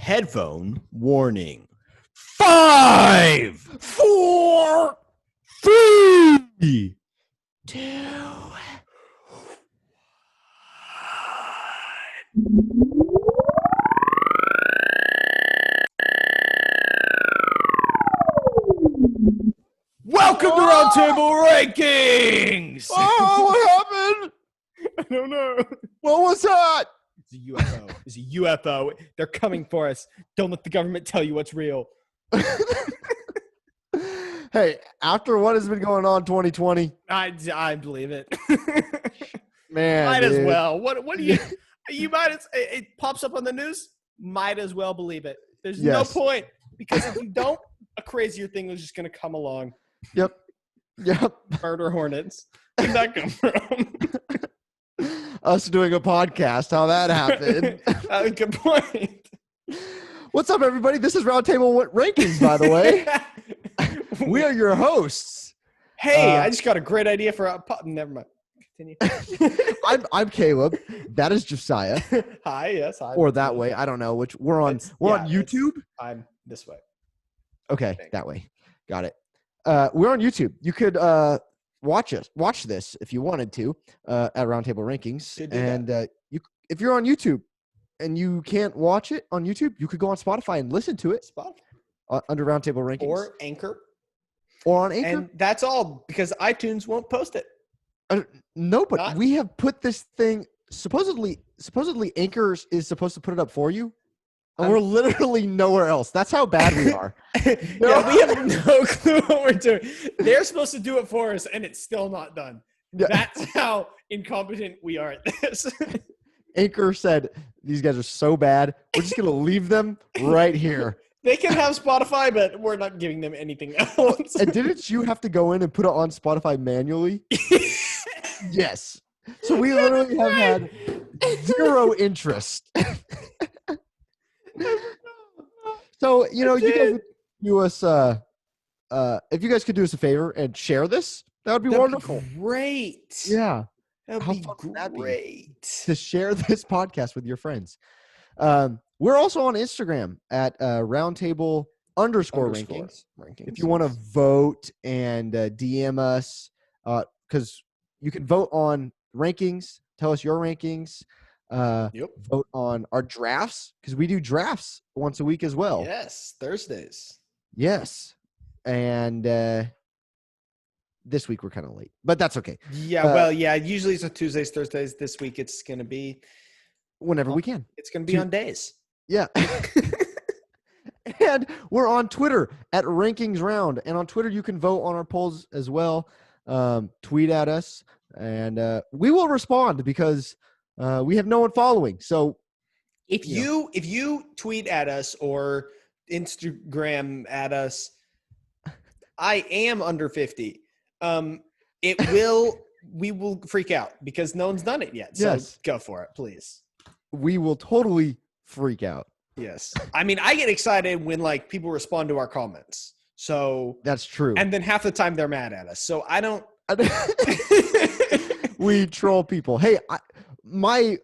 Headphone warning. 5, 4, 3, 2. Welcome to Roundtable Rankings. Oh, what happened? I don't know. What was that? It's a UFO. It's a UFO. They're coming for us. Don't let the government tell you what's real. Hey, after what has been going on 2020, I believe it. man, Might as dude. well. What do you? You might as it pops up on the news. Might as well believe it. There's no Yes. point because if you don't, a crazier thing is just going to come along. Yep. Murder hornets. Where'd that come from? Us doing a podcast, how that happened. Good point. What's up, everybody? This is Roundtable Rankings, by the way. We are your hosts. Hey, I just got a great idea for a never mind. Continue. I'm Caleb. That is Josiah. Hi, yes. Hi. Or that way. I don't know which. We're on YouTube. I'm this way. Okay, that way. Got it. We're on YouTube. You could watch this if you wanted to at Roundtable Rankings. And if you're on YouTube and you can't watch it on YouTube, you could go on Spotify and listen to it. Spotify. Under Roundtable Rankings. Or Anchor. Or on Anchor. And that's all because iTunes won't post it. No, but we have put this thing supposedly Anchor is supposed to put it up for you. And we're literally nowhere else. That's how bad we are. Yeah, we have no clue what we're doing. They're supposed to do it for us, and it's still not done. Yeah. That's how incompetent we are at this. Anchor said, these guys are so bad. We're just going to leave them right here. They can have Spotify, but we're not giving them anything else. And didn't you have to go in and put it on Spotify manually? Yes. So we literally have had zero interest. So, you guys would do us, if you guys could do us a favor and share this, that would be wonderful. Great. Yeah. That would be great. To share this podcast with your friends. We're also on Instagram at Roundtable _Rankings. If you want to vote and DM us, because you can vote on rankings, tell us your rankings. Vote on our drafts because we do drafts once a week as well. Yes, Thursdays. Yes, and this week we're kind of late, but that's okay. Yeah, usually it's on Tuesdays, Thursdays. This week it's going to be whenever we can. It's going to be on days. Yeah. And we're on Twitter at Rankings Round, and on Twitter you can vote on our polls as well. Tweet at us, and we will respond because we have no one following. So if you tweet at us or Instagram at us, I am under 50. We will freak out because no one's done it yet. So Go for it, please. We will totally freak out. Yes. I mean, I get excited when people respond to our comments. So that's true. And then half the time they're mad at us. So I don't. We troll people. Hey, my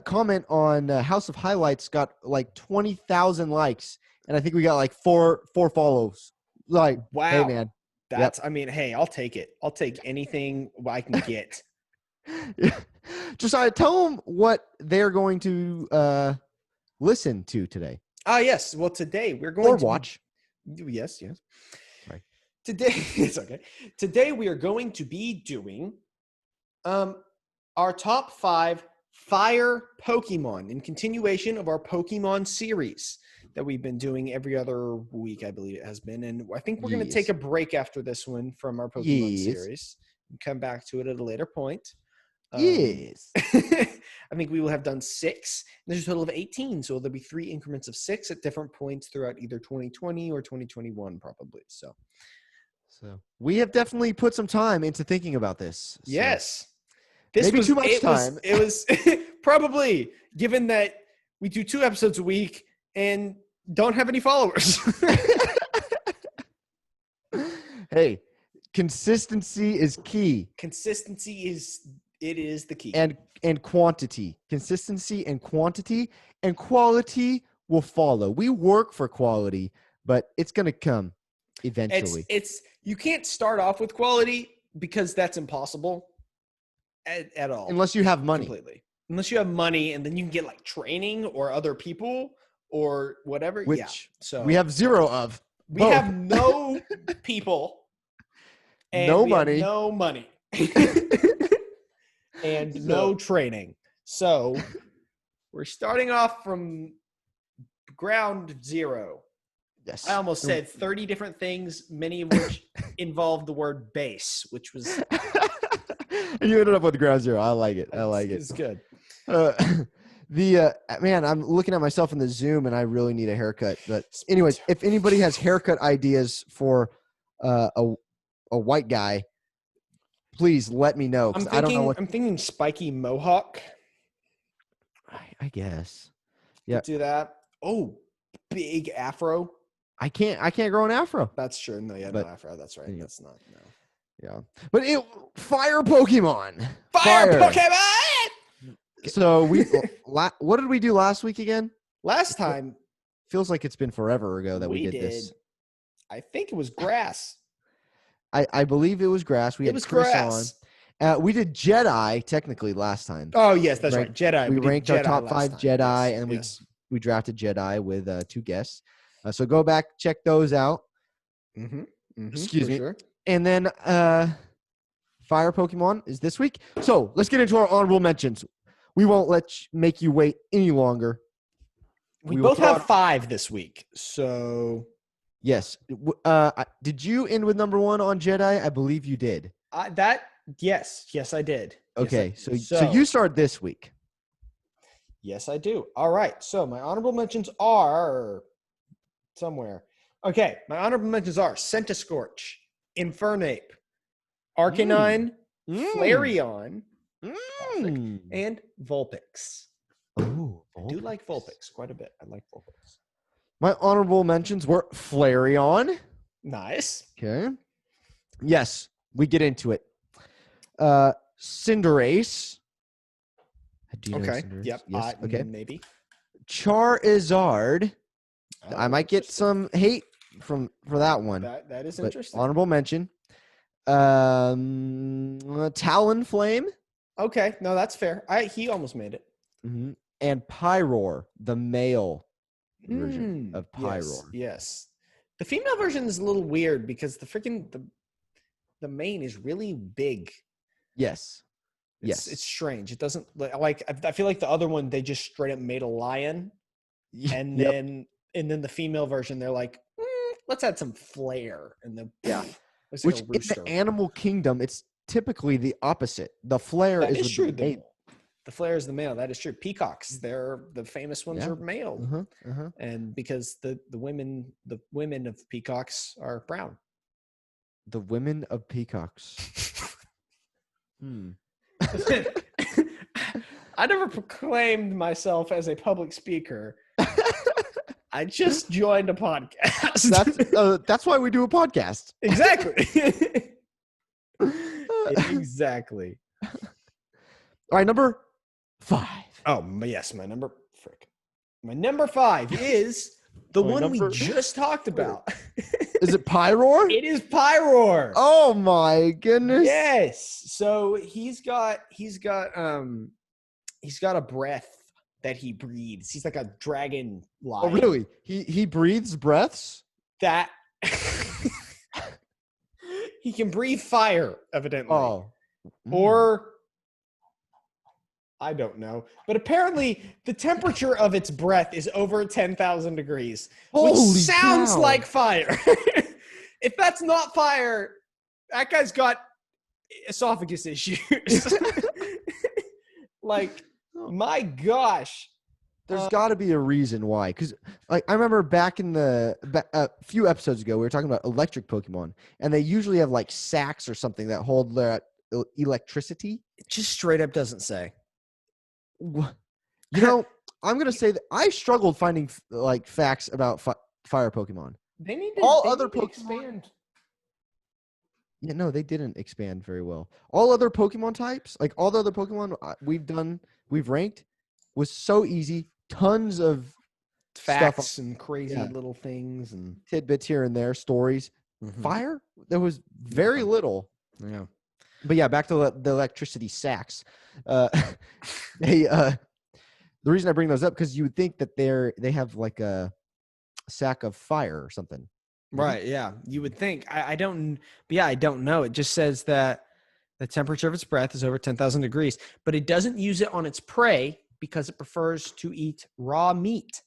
comment on House of Highlights got 20,000 likes, and I think we got four follows. Wow. Hey man, that's. Yep. I mean, hey, I'll take it. I'll take anything I can get. Josiah, tell them what they're going to listen to today. Yes. Well, today we're going to watch. Yes. Right. Today, it's okay. Today we are going to be doing our top 5 fire Pokemon in continuation of our Pokemon series that we've been doing every other week, I believe it has been. And I think we're going to take a break after this one from our Pokemon series and come back to it at a later point. Yes. I think we will have done 6. There's a total of 18. So there'll be 3 increments of 6 at different points throughout either 2020 or 2021, probably. So we have definitely put some time into thinking about this. So. Yes. Maybe too much time. It was probably, given that we do 2 episodes a week and don't have any followers. Hey, consistency is key. Consistency is the key. And quantity. Consistency and quantity and quality will follow. We work for quality, but it's going to come eventually. It's you can't start off with quality because that's impossible at all. Unless you have money. Completely. Unless you have money, and then you can get like training or other people or whatever. Which So we have zero of. We have no people and no we have money. no money. And no training. So we're starting off from ground zero. Yes. I almost said 30 different things, many of which involved the word base, which was you ended up with ground zero. I like it. It's good. Man, I'm looking at myself in the Zoom and I really need a haircut. But anyways, if anybody has haircut ideas for a white guy, please let me know. I don't know what I'm thinking spiky mohawk. I guess. Yeah. Do that. Oh, big afro. I can't grow an afro. That's true. No, no afro. That's right. Yeah. That's not no. Yeah. But fire Pokemon. Fire Pokemon. So what did we do last week again? Last time feels like it's been forever ago that we did this. I think it was grass. I believe it was grass. We had Chris grass. on. We did Jedi technically last time. Oh yes, that's right. Jedi. We ranked our top 5 Jedi, and we drafted Jedi with 2 guests. So go back, check those out. Excuse me. Sure. And then Fire Pokemon is this week. So let's get into our honorable mentions. We won't make you wait any longer. We both have 5 this week. So yes. Did you end with number 1 on Jedi? I believe you did. Yes, I did. Okay, so you start this week. Yes, I do. All right. So my honorable mentions are somewhere. Okay, my honorable mentions are Centiskorch, Infernape, Arcanine, Flareon, and Vulpix. Oh, I do like Vulpix quite a bit. I like Vulpix. My honorable mentions were Flareon. Nice. Okay. Yes, we get into it. Cinderace. Do you know Cinderace? Yep. Yes. Okay. Maybe. Charizard. I might get some hate for that one. That is interesting. Honorable mention. Talonflame. Okay, no, that's fair. He almost made it. Mm-hmm. And Pyroar, the male version of Pyroar. Yes. The female version is a little weird because the mane is really big. Yes. It's strange. It doesn't like. I feel like the other one they just straight up made a lion, and then the female version they're like, let's add some flair and which in the animal kingdom it's typically the opposite. The flair is true. The flare is the male. That is true. Peacocks, they're the famous ones are male, and because the women of peacocks are brown. The women of peacocks. I never proclaimed myself as a public speaker. I just joined a podcast. That's why we do a podcast. Exactly. Exactly. All right, number 5. Oh, yes, my number 5 is the one we just talked about. Is it Pyroar? It is Pyroar. Oh my goodness. Yes. So he's got a breath that he breathes. He's like a dragon lion. Oh really? He breathes breaths? That he can breathe fire, evidently. Oh. Or I don't know. But apparently the temperature of its breath is over 10,000 degrees. Which sounds like fire. If that's not fire, that guy's got esophagus issues. Like, my gosh. There's got to be a reason why. Because like I remember back in a few episodes ago, we were talking about electric Pokemon. And they usually have like sacks or something that hold their electricity. It just straight up doesn't say. You know, I'm going to say that I struggled finding like facts about fire Pokemon. They need to Pokemon expand. Yeah, no, they didn't expand very well. All other Pokemon types, like all the other Pokemon we've ranked, was so easy. Tons of facts and crazy yeah. little things and tidbits here and there, stories. Fire, there was very little. Yeah. But yeah, back to the electricity sacks. The reason I bring those up, because you would think that they have like a sack of fire or something. Right. Yeah. You would think. I don't. But yeah, I don't know. It just says that the temperature of its breath is over 10,000 degrees, but it doesn't use it on its prey because it prefers to eat raw meat.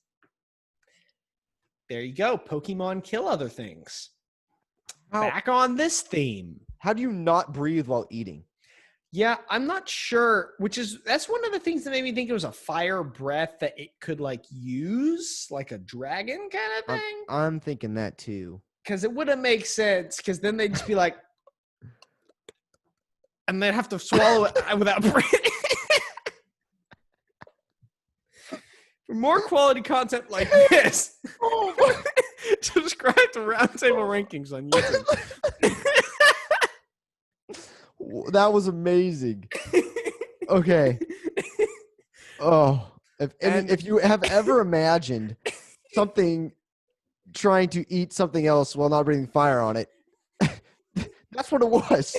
There you go. Pokemon kill other things. Back on this theme. How do you not breathe while eating? Yeah, I'm not sure, that's one of the things that made me think it was a fire breath that it could like use, like a dragon kind of thing. I'm thinking that too. Because it wouldn't make sense, because then they'd just be like, and they'd have to swallow it without breathing. For more quality content like this, subscribe to Roundtable Rankings on YouTube. That was amazing. Okay. Oh, if you have ever imagined something trying to eat something else while not breathing fire on it, that's what it was.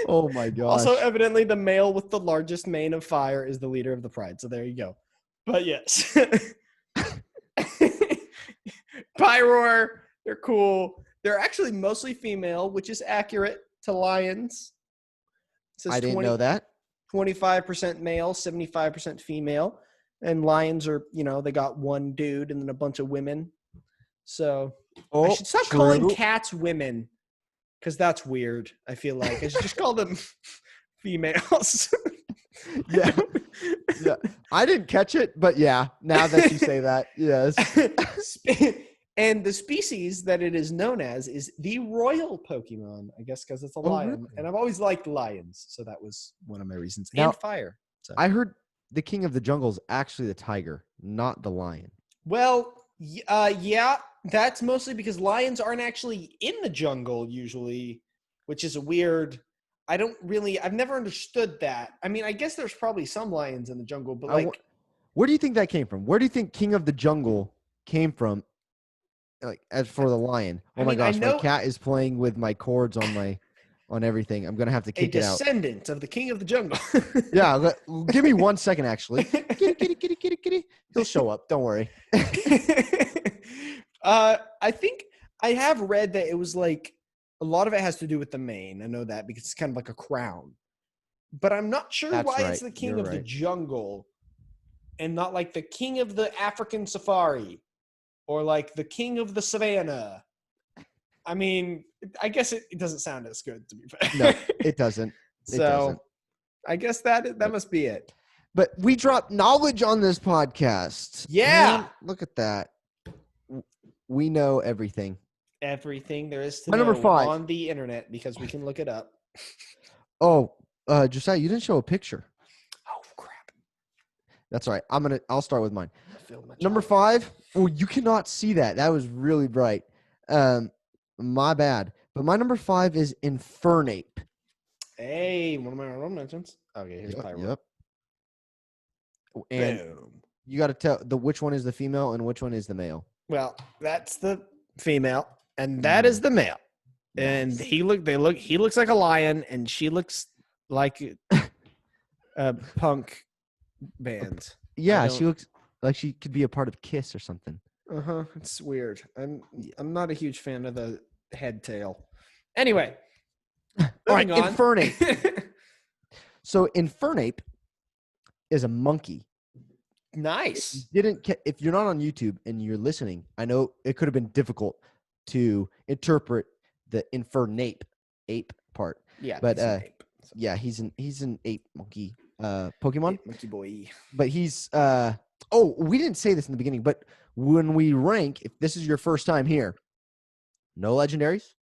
Oh my gosh. Also, evidently, the male with the largest mane of fire is the leader of the pride. So there you go. But yes. Pyroar, they're cool. They're actually mostly female, which is accurate to lions. I didn't know that. 25% male, 75% female. And lions are, they got one dude and then a bunch of women. So I should stop calling cats women, because that's weird, I feel like. I should just call them females. Yeah. Yeah. I didn't catch it, but yeah, now that you say that, yes. And the species that it is known as is the royal Pokemon, I guess, because it's a lion. Really? And I've always liked lions, so that was one of my reasons. Now, and fire. So. I heard the king of the jungle is actually the tiger, not the lion. Well, yeah, that's mostly because lions aren't actually in the jungle usually, which is a weird. I've never understood that. I mean, I guess there's probably some lions in the jungle, but like, where do you think that came from? Where do you think king of the jungle came from? Like, as for the lion, my gosh, my cat is playing with my cords on everything. I'm gonna have to kick it out. A descendant of the king of the jungle. Yeah, give me 1 second, actually. Kitty. He'll show up. Don't worry. I think I have read that it was like a lot of it has to do with the mane. I know that because it's kind of like a crown, but I'm not sure why it's the king of the jungle and not like the king of the African safari. Or like the king of the savannah. I mean, I guess it doesn't sound as good, to be fair. No, it doesn't. I guess that must be it. But we drop knowledge on this podcast. Yeah. Man, look at that. We know everything. Everything there is to My know number 5. on the internet because we can look it up. Oh, Josiah, you didn't show a picture. Oh, crap. That's all right. I'll start with mine. Number 5. Oh, you cannot see that. That was really bright. My bad. But my number 5 is Infernape. Hey, one of my honorable mentions. Okay, here's Pyro. Yep. And boom. You got to tell which one is the female and which one is the male. Well, that's the female, and that is the male. And he looks like a lion, and she looks like a punk band. Yeah, she looks like she could be a part of Kiss or something. It's weird. I'm not a huge fan of the head tail. Anyway, all right, on. Infernape. So Infernape is a monkey. Nice. If you're not on YouTube and you're listening, I know it could have been difficult to interpret the Infernape ape part. Yeah, but yeah, he's an ape monkey Pokemon. Ape monkey boy. But he's we didn't say this in the beginning, but when we rank, if this is your first time here, no legendaries,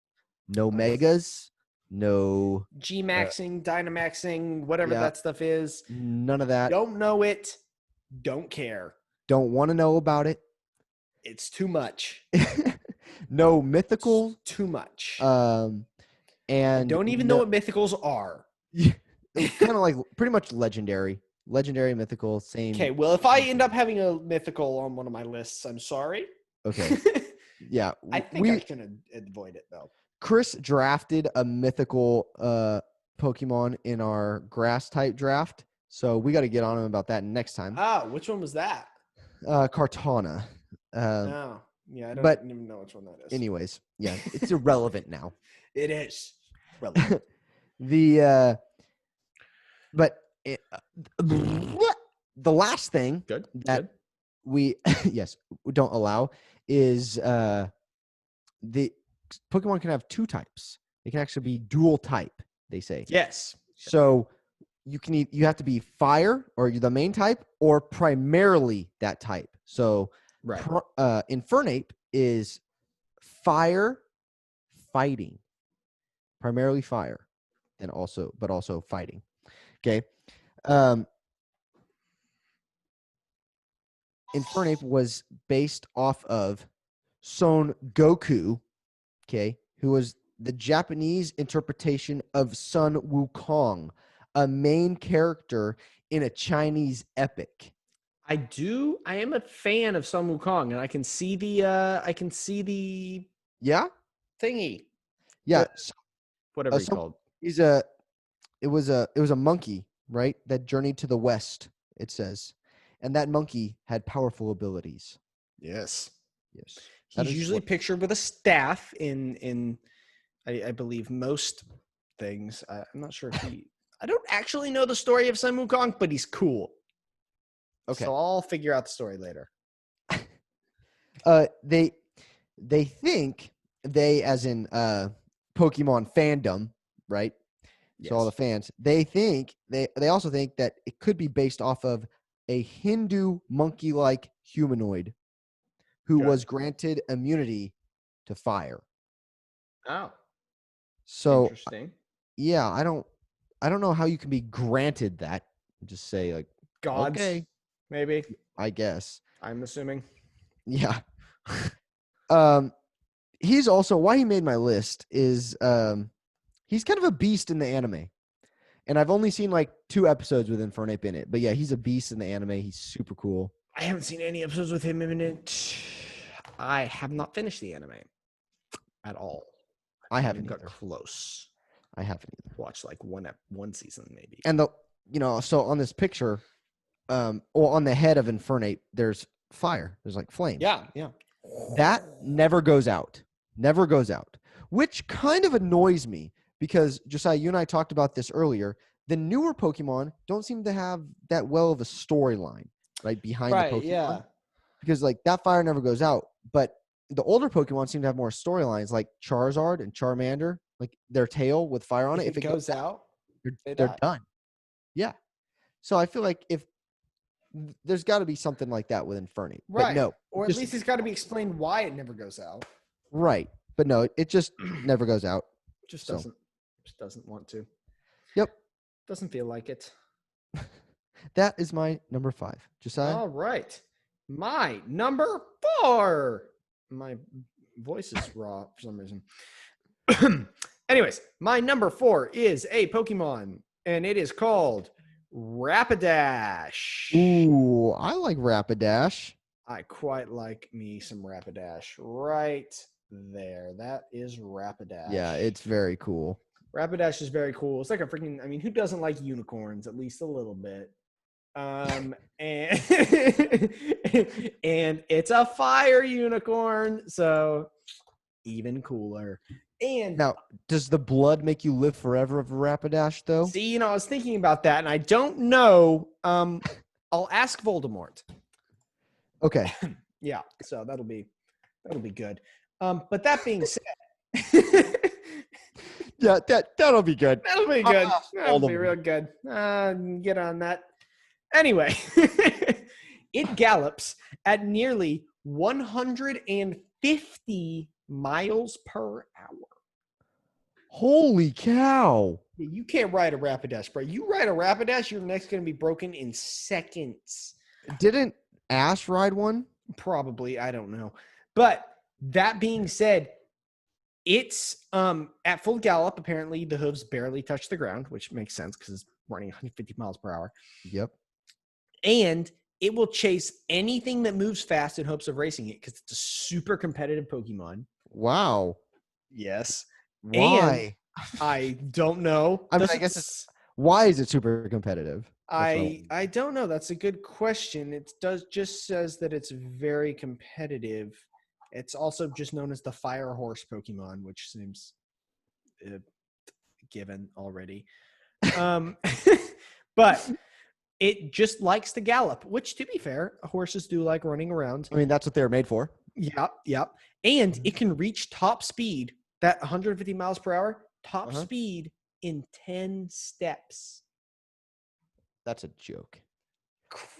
no megas, no G-maxing, Dynamaxing, whatever that stuff is. None of that. Don't know it. Don't care. Don't want to know about it. It's too much. No mythical. It's too much. And I don't even know what mythicals are. Kind of like pretty much legendary. legendary, mythical, same. Okay, well, if I end up having a mythical on one of my lists, I'm sorry. Okay. Yeah. I think I can avoid it, though. Chris drafted a mythical Pokemon in our grass type draft. So we got to get on him about that next time. Oh, which one was that? Kartana. Oh, yeah, I don't even know which one that is. Anyways, yeah, it's irrelevant now. It is relevant. The last thing that we we don't allow is the Pokemon can have two types. It can actually be dual type, they say. Yes. So you have to be fire or you're the main type or primarily that type. So Infernape is fire fighting. Primarily fire and also fighting. Okay. Infernape was based off of Son Goku, okay, who was the Japanese interpretation of Sun Wukong, a main character in a Chinese epic. I am a fan of Sun Wukong, and I can see the thingy. Yeah. Whatever he's called. It was a monkey, right? That journeyed to the west, it says. And that monkey had powerful abilities. Yes. Yes. He's usually pictured with a staff in I believe most things. I'm not sure if I don't actually know the story of Sun Wukong, but he's cool. Okay. So I'll figure out the story later. They think as in Pokemon fandom, right? Yes. So all the fans, they also think that it could be based off of a Hindu monkey-like humanoid who was granted immunity to fire. Oh. So interesting. Yeah, I don't know how you can be granted that. Just say like gods, okay, maybe. I guess. I'm assuming. Yeah. He's also why he made my list is he's kind of a beast in the anime. And I've only seen like 2 episodes with Infernape in it. But yeah, he's a beast in the anime. He's super cool. I haven't seen any episodes with him in it. I have not finished the anime at all. I haven't got close. I haven't either. Watched like one season maybe. And so on this picture, or on the head of Infernape, there's fire. There's like flames. Yeah. That never goes out. Never goes out. Which kind of annoys me because, Josiah, you and I talked about this earlier. The newer Pokemon don't seem to have that well of a storyline, right, behind the Pokemon. Yeah. Because, like, that fire never goes out. But the older Pokemon seem to have more storylines, like Charizard and Charmander, like their tail with fire on it. If it goes out, they're done. Yeah. So I feel like there's got to be something like that with Infernape. Right. But no. Or at least it's got to be explained why it never goes out. Right. But no, it just never goes out. Just doesn't want to. Yep. Doesn't feel like it. That is my number 5. Josiah? All right. My number 4. My voice is raw for some reason. Anyways, my number 4 is a Pokemon, and it is called Rapidash. Ooh, I like Rapidash. I quite like me some Rapidash right there. That is Rapidash. Yeah, it's very cool. Rapidash is very cool. It's like a freaking, I mean, who doesn't like unicorns, at least a little bit? And and it's a fire unicorn, so even cooler. And now, does the blood make you live forever of a Rapidash, though? See, I was thinking about that, and I don't know. I'll ask Voldemort. Okay. Yeah, so that'll be good. But that being said, yeah, that'll be good. That'll be good. That'll be real good. Get on that. Anyway, it gallops at nearly 150 miles per hour. Holy cow. You can't ride a Rapidash, bro. You ride a Rapidash, your neck's going to be broken in seconds. Didn't Ash ride one? Probably. I don't know. But that being said, it's at full gallop. Apparently, the hooves barely touch the ground, which makes sense because it's running 150 miles per hour. Yep. And it will chase anything that moves fast in hopes of racing it because it's a super competitive Pokemon. Wow. Yes. Why? And I don't know. I mean, I guess why is it super competitive? I don't know. That's a good question. It just says that it's very competitive. It's also just known as the Fire Horse Pokemon, which seems given already. But it just likes to gallop, which, to be fair, horses do like running around. I mean, that's what they're made for. Yep. And it can reach top speed, that 150 miles per hour, top speed in 10 steps. That's a joke.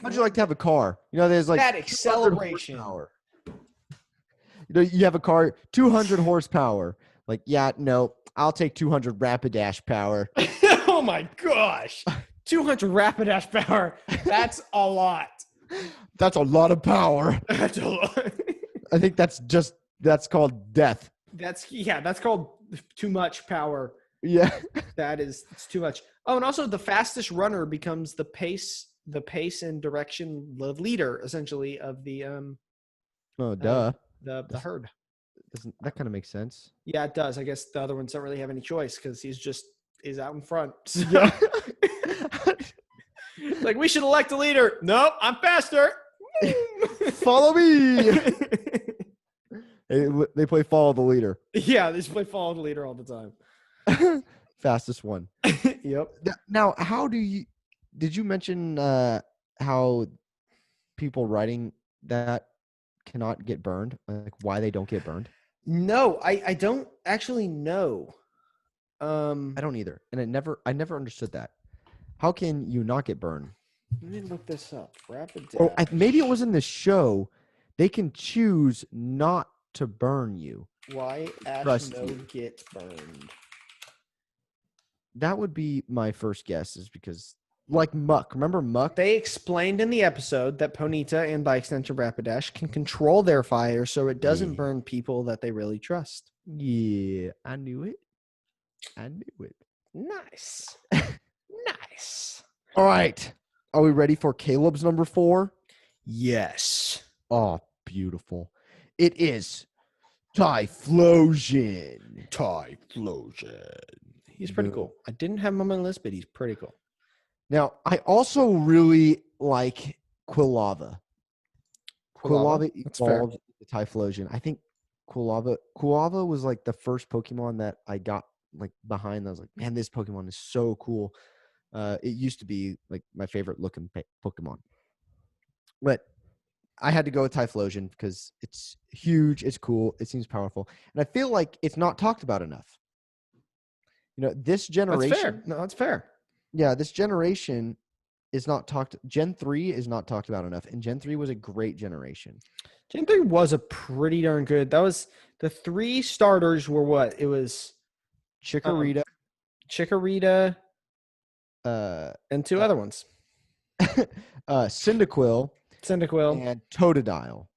How'd you like to have a car? You know, there's like that acceleration. You know, you have a car, 200 horsepower. Like, yeah, no, I'll take 200 Rapidash power. Oh my gosh. 200 Rapidash power. That's a lot. That's a lot of power. That's a lot. I think that's called death. That's called too much power. Yeah. It's too much. Oh, and also the fastest runner becomes the pace and direction leader, essentially, of the the herd. Doesn't that kind of make sense? Yeah, it does. I guess the other ones don't really have any choice because he's out in front. So. Yeah. Like, we should elect a leader. Nope, I'm faster. Follow me. They play follow the leader. Yeah, they just play follow the leader all the time. Fastest one. Yep. Now, did you mention how people writing that cannot get burned? Like, why they don't get burned? No, I don't actually know. I don't either. And I never understood that. How can you not get burned? Let me look this up. Rapidash. Or maybe it was in the show. They can choose not to burn you. Why Ash no get burned? That would be my first guess, is because, like Muck. Remember Muck? They explained in the episode that Ponyta and by extension Rapidash can control their fire so it doesn't burn people that they really trust. Yeah, I knew it. Nice. Nice. All right. Are we ready for Caleb's number 4? Yes. Oh, beautiful. It is Typhlosion. He's pretty cool. I didn't have him on my list, but he's pretty cool. Now, I also really like Quilava. Quilava evolved the Typhlosion. I think Quilava was like the first Pokemon that I got like behind. I was like, man, this Pokemon is so cool. It used to be like my favorite looking Pokemon. But I had to go with Typhlosion because it's huge, it's cool, it seems powerful. And I feel like it's not talked about enough. You know, this generation. That's fair. No, that's fair. Yeah, this generation is not talked. Gen 3 is not talked about enough. And Gen 3 was a great generation. Gen 3 was a pretty darn good. That was the 3 starters were what? It was Chikorita. And 2 other ones. Cyndaquil. And Totodile.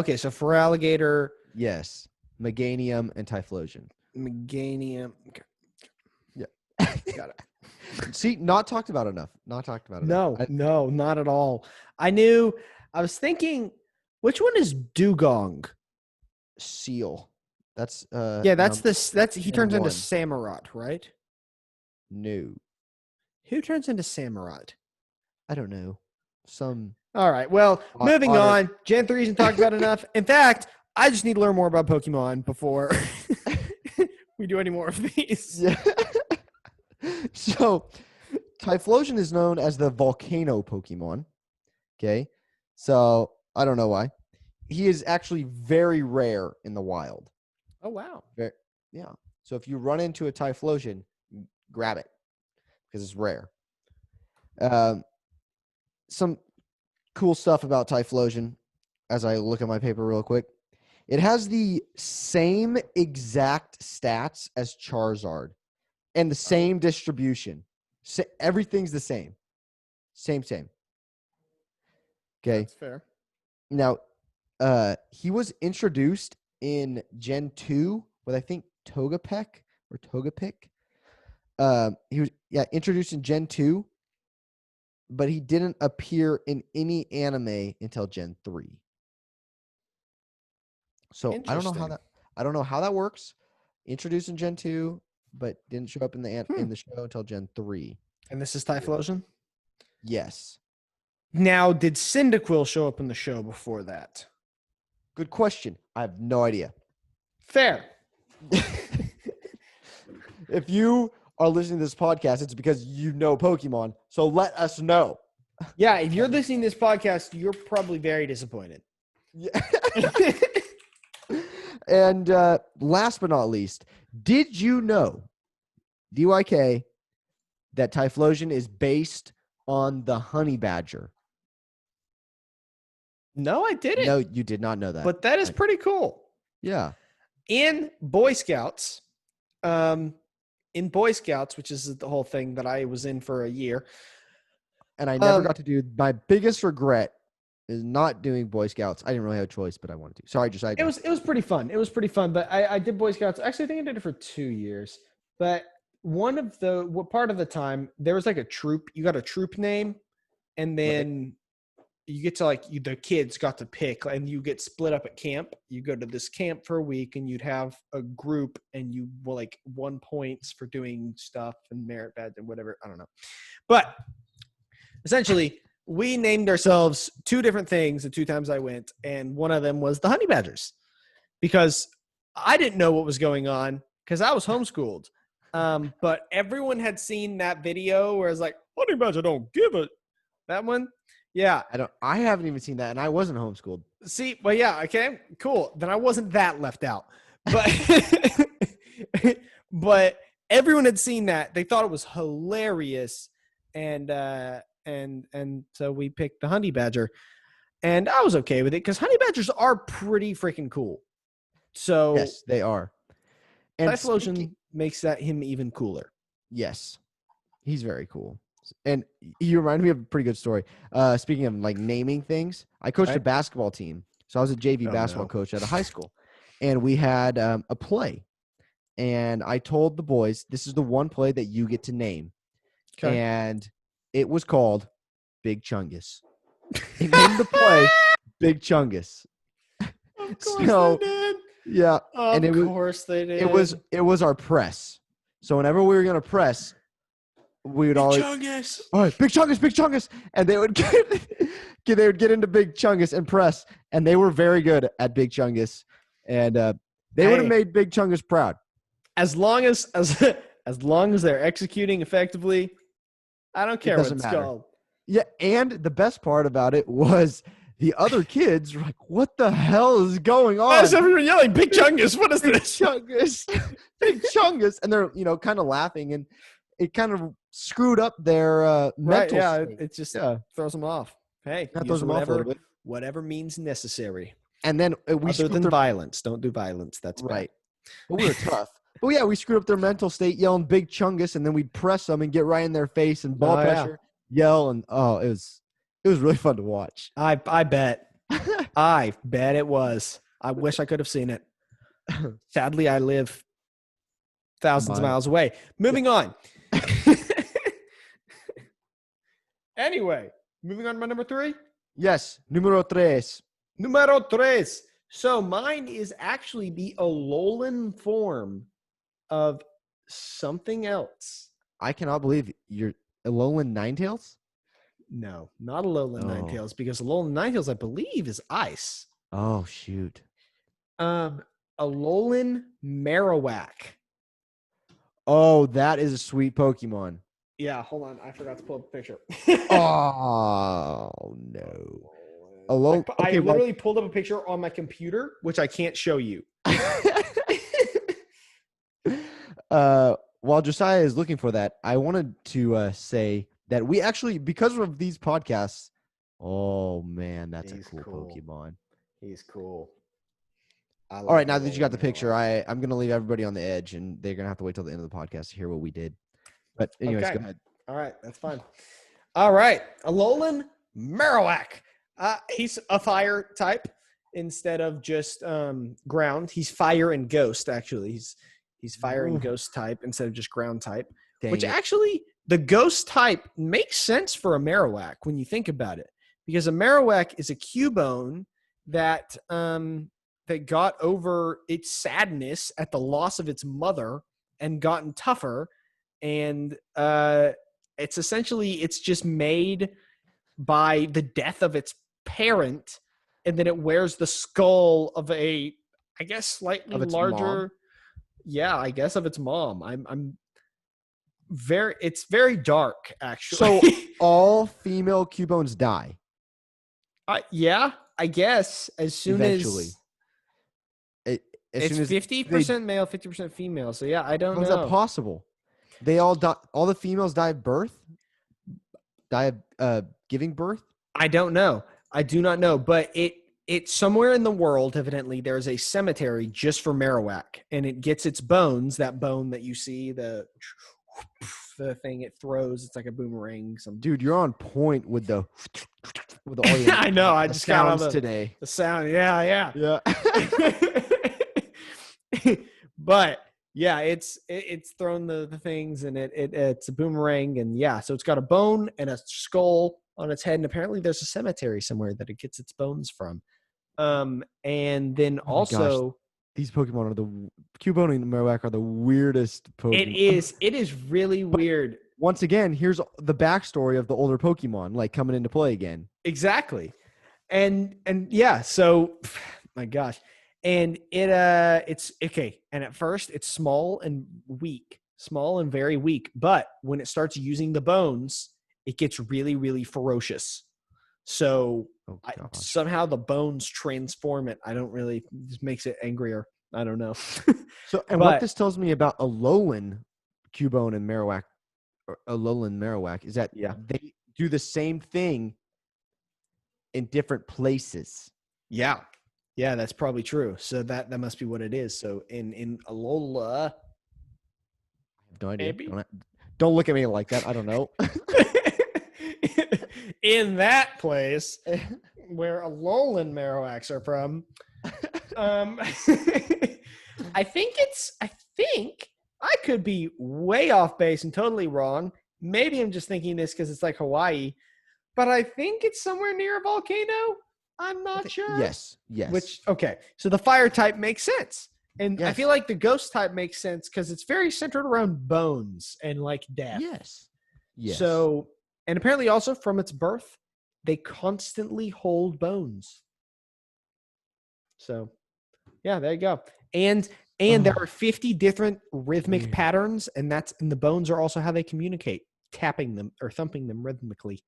Okay, so for alligator. Yes. Meganium and Typhlosion. Meganium. Okay. Yeah. Got it. See, not talked about enough. No, not at all. I was thinking, which one is Dugong? Seal. That's he turns into Samurott, right? No. Who turns into Samurott? I don't know. All right. Well, moving on. Gen 3 isn't talked about enough. In fact, I just need to learn more about Pokemon before we do any more of these. Yeah. So, Typhlosion is known as the volcano Pokemon. Okay. So, I don't know why. He is actually very rare in the wild. Oh, wow. Yeah. So, if you run into a Typhlosion, grab it because it's rare. Some cool stuff about Typhlosion as I look at my paper real quick. It has the same exact stats as Charizard and the same distribution. So everything's the same. Same. Okay. That's fair. Now, he was introduced in Gen 2 with, I think, Togepic. He was introduced in Gen 2 but he didn't appear in any anime until Gen 3. So I don't know how that works. Introduced in Gen 2, but didn't show up in the show until Gen 3. And this is Typhlosion? Yes. Now, did Cyndaquil show up in the show before that? Good question. I have no idea. Fair. If you are listening to this podcast, it's because you know Pokemon. So let us know. Yeah, if you're listening to this podcast, you're probably very disappointed. Yeah. And last but not least, did you know, DYK, that Typhlosion is based on the honey badger? No, I didn't. No, you did not know that. But that is pretty cool. Yeah. In Boy Scouts, which is the whole thing that I was in for a year. And I never got to do, my biggest regret is not doing Boy Scouts. I didn't really have a choice, but I wanted to. Sorry, Josiah. It was pretty fun. It was pretty fun. But I did Boy Scouts. Actually, I think I did it for 2 years. But part of the time, there was like a troop. You got a troop name, and then you get to the kids got to pick, and you get split up at camp. You go to this camp for a week, and you'd have a group, and you won points for doing stuff and merit badge and whatever. I don't know. But essentially, we named ourselves 2 different things the 2 times I went, and one of them was the Honey Badgers, because I didn't know what was going on because I was homeschooled. But everyone had seen that video where it's like, Honey Badger don't give it. That one? Yeah. I haven't even seen that, and I wasn't homeschooled. See, well, yeah, okay, cool. Then I wasn't that left out. But but everyone had seen that. They thought it was hilarious. And so we picked the Honey Badger, and I was okay with it because Honey Badgers are pretty freaking cool. So yes, they are. And Typhlosion makes him even cooler. Yes, he's very cool. And he reminded me of a pretty good story. Speaking of naming things, I coached a basketball team. So I was a JV basketball coach at a high school, and we had a play. And I told the boys, this is the one play that you get to name. Okay. And it was called Big Chungus. He named the play Big Chungus. Of course they did. Yeah. Of course they did. It was our press. So whenever we were gonna press, we would always Chungus. All right, Big Chungus, and they would get into Big Chungus and press, and they were very good at Big Chungus, and they would have made Big Chungus proud. As long as they're executing effectively, I don't care what it's called. Yeah, and the best part about it was the other kids were like, what the hell is going on? Why is everyone yelling, Big Chungus? What is this? Chungus. Big Chungus. And they're, kind of laughing, and it kind of screwed up their mental state. It just throws them off. Hey, throws them off a little bit. Whatever means necessary. And then other than violence. Don't do violence. That's right. But we were tough. But yeah, we screwed up their mental state yelling Big Chungus, and then we'd press them and get right in their face and ball pressure, yell, and it was really fun to watch. I bet. I bet it was. I wish I could have seen it. Sadly, I live thousands of miles away. Moving on. Anyway, moving on to my number 3? Yes, numero tres. Numero tres. So mine is actually the Alolan form of something else. I cannot believe you're Alolan Ninetales? No, not Alolan Ninetales, because Alolan Ninetales, I believe, is ice. Oh, shoot. Alolan Marowak. Oh, that is a sweet Pokemon. Yeah, hold on. I forgot to pull up a picture. Oh, no. I literally pulled up a picture on my computer, which I can't show you. While Josiah is looking for that, I wanted to say that we actually, because of these podcasts, oh, man, that's a cool Pokemon. He's cool. All right, now that you got the picture, I'm going to leave everybody on the edge, and they're going to have to wait till the end of the podcast to hear what we did. But anyways, go ahead. All right, that's fine. All right, Alolan Marowak. He's a fire type instead of just ground. He's fire and ghost, actually. He's fire and ghost type instead of just ground type, which actually the ghost type makes sense for a Marowak when you think about it, because a Marowak is a Cubone that that got over its sadness at the loss of its mother and gotten tougher, and it's just made by the death of its parent, and then it wears the skull of a, I guess, slightly Of its larger. mom? Yeah, I guess of its mom. It's very dark, actually. So all female Cubones die yeah, I guess as soon eventually. as As it's soon as 50% male, 50% female. So yeah, I don't how's know. that possible? They all die. All the females die of birth. Die of giving birth. I don't know. I do not know, but it's somewhere in the world, evidently, there's a cemetery just for Marowak, and it gets its bones, that bone that you see, the thing it throws, it's like a boomerang. Dude, you're on point with all your I know, I the just got all sounds today. the sound. Yeah. Yeah. But yeah, it's thrown the things, and it's a boomerang, and yeah, so it's got a bone and a skull on its head, and apparently there's a cemetery somewhere that it gets its bones from. And then Oh my also gosh, these Pokemon are the Cubone and Marowak are the weirdest Pokemon. it is really weird. Once again, here's the backstory of the older Pokemon like coming into play again. Exactly. And yeah, so my gosh. And it's okay. And at first it's small and very weak. But when it starts using the bones, it gets really, really ferocious. So somehow the bones transform it. I don't really, just makes it angrier. I don't know. So, and what this tells me about Alolan Cubone and Marowak, or Alolan Marowak, is that they do the same thing in different places. Yeah, that's probably true. So that must be what it is. So in Alola, I have no idea. Don't look at me like that. I don't know. In that place where Alolan Marowaks are from, I think I could be way off base and totally wrong. Maybe I'm just thinking this because it's like Hawaii, but I think it's somewhere near a volcano. I'm not sure. Yes. Okay. So the fire type makes sense. And yes. I feel like the ghost type makes sense because it's very centered around bones and like death. Yes. So, and apparently also from its birth, they constantly hold bones. So, yeah, there you go. And there are 50 different rhythmic patterns, and the bones are also how they communicate, tapping them or thumping them rhythmically.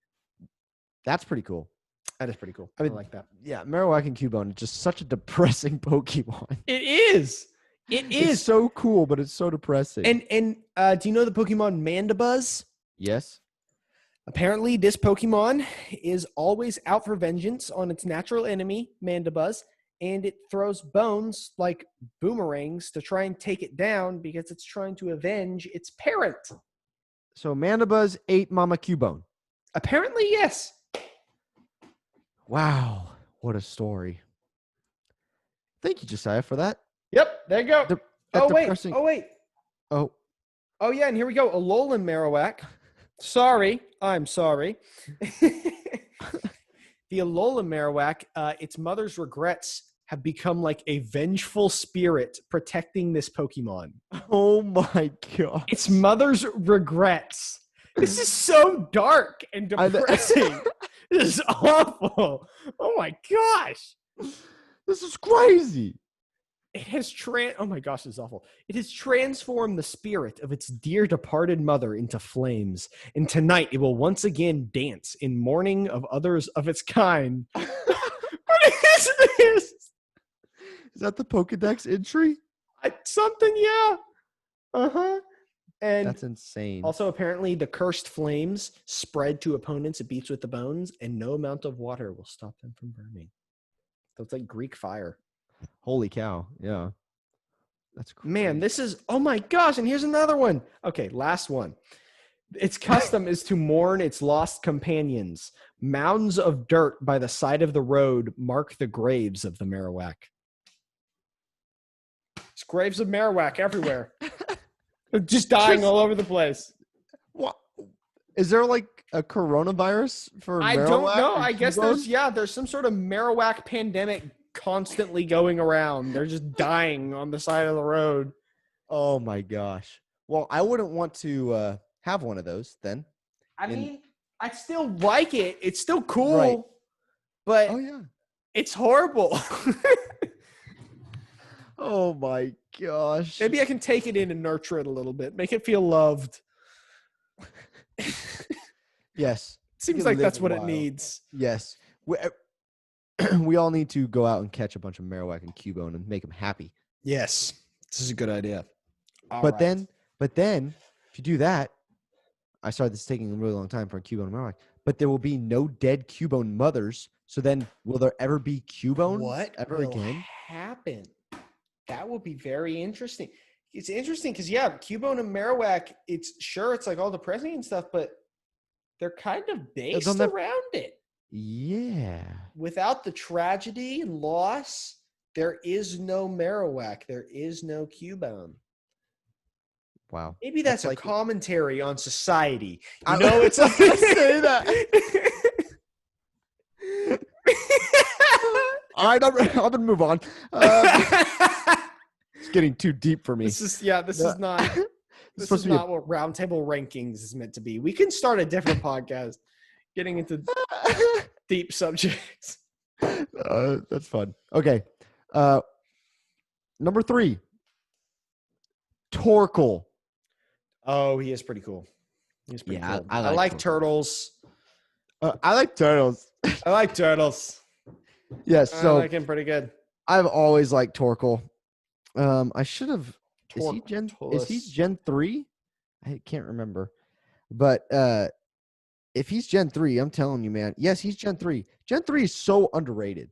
That's pretty cool. That is pretty cool. I like that. Yeah, Marowak and Cubone is just such a depressing Pokemon. It is. It's so cool, but it's so depressing. And do you know the Pokemon Mandibuzz? Yes. Apparently, this Pokemon is always out for vengeance on its natural enemy, Mandibuzz, and it throws bones like boomerangs to try and take it down because it's trying to avenge its parent. So Mandibuzz ate Mama Cubone. Apparently, yes. Wow, what a story. Thank you, Josiah, for that. Yep, there you go. Depressing. Oh, yeah, and here we go. Alolan Marowak. I'm sorry. The Alolan Marowak, its mother's regrets have become like a vengeful spirit protecting this Pokemon. Oh my god. Its mother's regrets. This is so dark and depressing. This is awful. Oh my gosh. This is crazy. It has oh my gosh, this is awful. It has transformed the spirit of its dear departed mother into flames. And tonight it will once again dance in mourning of others of its kind. What is this? Is that the Pokedex entry? Something, yeah. Uh-huh. And that's insane. Also, apparently, the cursed flames spread to opponents it beats with the bones, and no amount of water will stop them from burning. So it's like Greek fire. Holy cow. Yeah. That's crazy. Man, this is, oh my gosh, and here's another one. Okay, last one. Its custom is to mourn its lost companions. Mounds of dirt by the side of the road mark the graves of the Marowak. It's graves of Marowak everywhere. Just dying all over the place. Is there like a coronavirus for I Marowak? don't know. or I guess Cubone? there's some sort of Marowak pandemic constantly going around. They're just dying on the side of the road. Oh my gosh. Well, I wouldn't want to have one of those then. I And- mean, I still like it. It's still cool, Right. but Oh yeah. it's horrible. Oh my gosh. Maybe I can take it in and nurture it a little bit, make it feel loved. Yes. Seems can like live that's a what it while. needs. Yes. We all need to go out and catch a bunch of Marowak and Cubone and make them happy. Yes, this is a good idea. But then, if you do that, I started this taking a really long time for a Cubone and Marowak. But there will be no dead Cubone mothers. So then, will there ever be Cubone what ever will again? happen? That will be very interesting. It's interesting because Cubone and Marowak. It's like all depressing and stuff, but they're kind of based around it. Yeah. Without the tragedy and loss, there is no Marowak. There is no Cubone. Wow. Maybe that's like a commentary on society. I You know, it's like say that. All right, I'm gonna move on. It's getting too deep for me. This is not. This supposed is to be not what Roundtable Rankings is meant to be. We can start a different podcast, getting into deep subjects. That's fun. Okay. Number 3. Torkoal. Oh, he is pretty cool. He's pretty cool. I I like like turtles. I like turtles. I like turtles. Yes. I So like him pretty good. I've always liked Torkoal. I should have. Is he Tortoise. Gen 3? I can't remember. But if he's Gen 3, I'm telling you, man. Yes, he's Gen 3. Gen 3 is so underrated.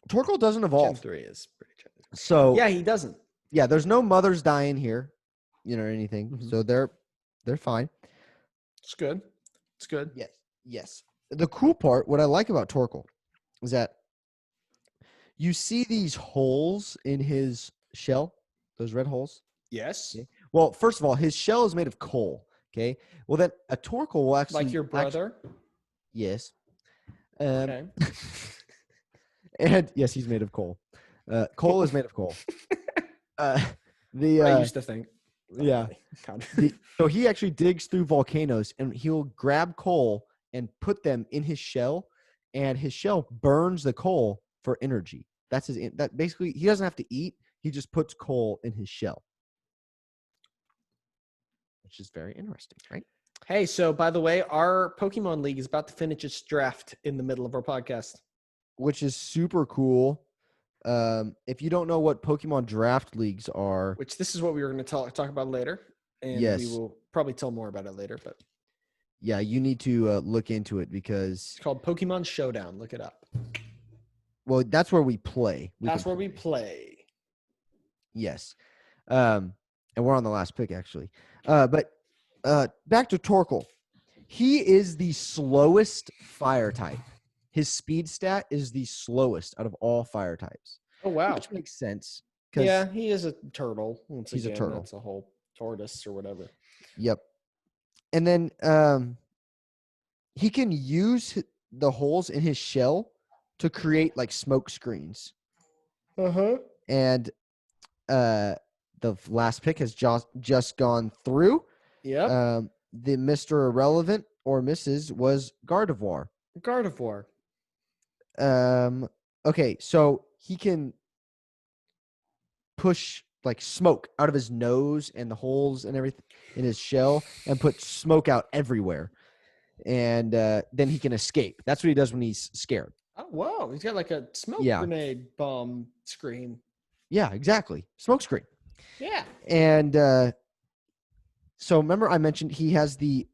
Torkoal doesn't evolve. Gen 3 is pretty good. So Yeah, he doesn't. yeah, there's no mothers dying here, or anything. Mhm. So they're fine. It's good. It's good. Yes. The cool part, what I like about Torkoal, is that you see these holes in his shell, those red holes. Yes. Okay. Well, first of all, his shell is made of coal. Okay. Well, then a Torkoal will actually Like your brother. Yes. Okay. And yes, he's made of coal. Coal is made of coal. I used to think. Yeah. God. So he actually digs through volcanoes and he'll grab coal and put them in his shell, and his shell burns the coal for energy. That's that basically he doesn't have to eat. He just puts coal in his shell, which is very interesting, right? Hey, so by the way, our Pokemon League is about to finish its draft in the middle of our podcast. Which is super cool. If you don't know what Pokemon draft leagues are, Which this is what we were going to talk about later, and Yes. we will probably tell more about it later. But yeah, you need to look into it because, it's called Pokemon Showdown. Look it up. well, that's where we play. That's where we play. Yes. And we're on the last pick, actually. But back to Torkoal. He is the slowest fire type. His speed stat is the slowest out of all fire types. Oh wow! Which makes sense. 'Cause- Yeah, he is a turtle. He's a turtle. That's a whole tortoise or whatever. Yep. And then he can use the holes in his shell to create like smoke screens. And the last pick has just gone through. Yep. The Mr. Irrelevant or Mrs. was Gardevoir. Gardevoir. Okay, so he can push like smoke out of his nose and the holes and everything in his shell and put smoke out everywhere. And then he can escape. That's what he does when he's scared. Oh wow! He's got like a smoke grenade bomb screen. Yeah, exactly. Smoke screen. Yeah. And so remember I mentioned he has the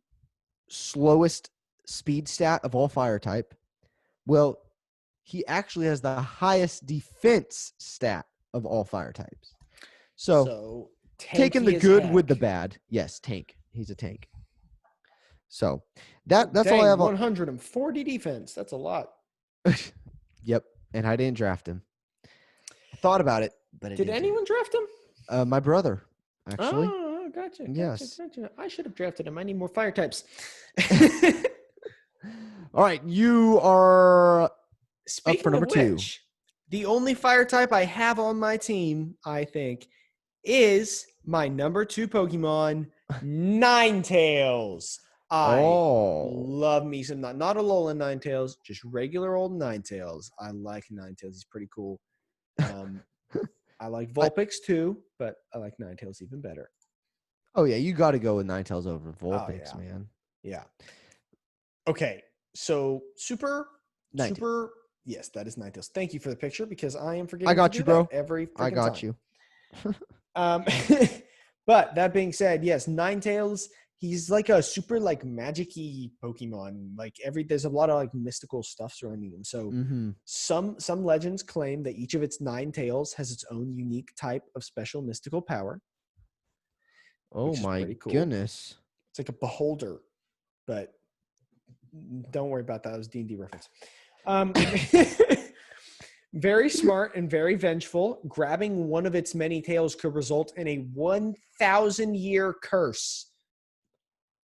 slowest speed stat of all fire type. Well, he actually has the highest defense stat of all fire types. So taking the good with the bad. Yes, tank. He's a tank. So that's all I have. 140 defense. That's a lot. Yep. And I didn't draft him. I thought about it, but Did anyone draft him? My brother, actually. Oh, Oh, gotcha. Yes. Gotcha. I should have drafted him. I need more fire types. All right, you are Speaking for number of 2. which, the only fire type I have on my team, I think, is my number 2 Pokemon, Ninetales. I love me some not Alolan Ninetales, just regular old Ninetales. I like Ninetales. He's pretty cool. I like Vulpix too, but I like Ninetales even better. Oh yeah, you got to go with Ninetales over Vulpix, man. Yeah. Okay, so super. Yes, that is Ninetales. Thank you for the picture because I am forgetting. I got you, bro. Every freaking I got time. you. But that being said, yes, Ninetales. He's like a super like magic-y Pokemon. Like there's a lot of like mystical stuff surrounding him. So some legends claim that each of its 9 tails has its own unique type of special mystical power. Oh my goodness! It's like a beholder, but don't worry about that. It was D&D reference. Very smart and very vengeful. Grabbing one of its many tails could result in a 1,000-year curse.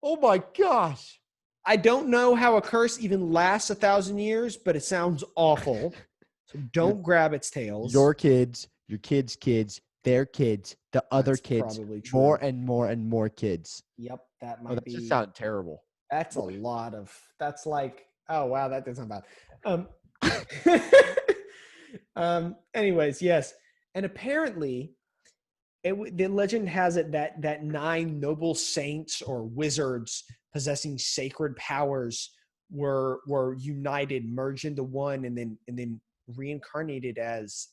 Oh my gosh. I don't know how a curse even lasts 1,000 years, but it sounds awful. So don't grab its tails. Your kids, your kids' kids, their kids, the other kids, more and more and more kids. Yep, that might be. That just sounds terrible. That's a lot of. That's like, oh wow, that doesn't sound bad. Anyways, yes, and apparently, the legend has it that 9 noble saints or wizards possessing sacred powers were united, merged into one, and then reincarnated as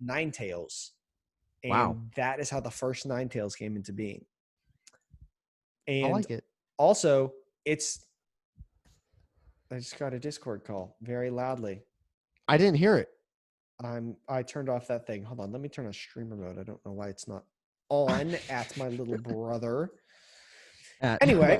Ninetales. And that is how the first Ninetales came into being. And I like it. Also, I just got a Discord call very loudly. I didn't hear it. I turned off that thing. Hold on, let me turn on streamer mode. I don't know why it's not on at my little brother. Anyway.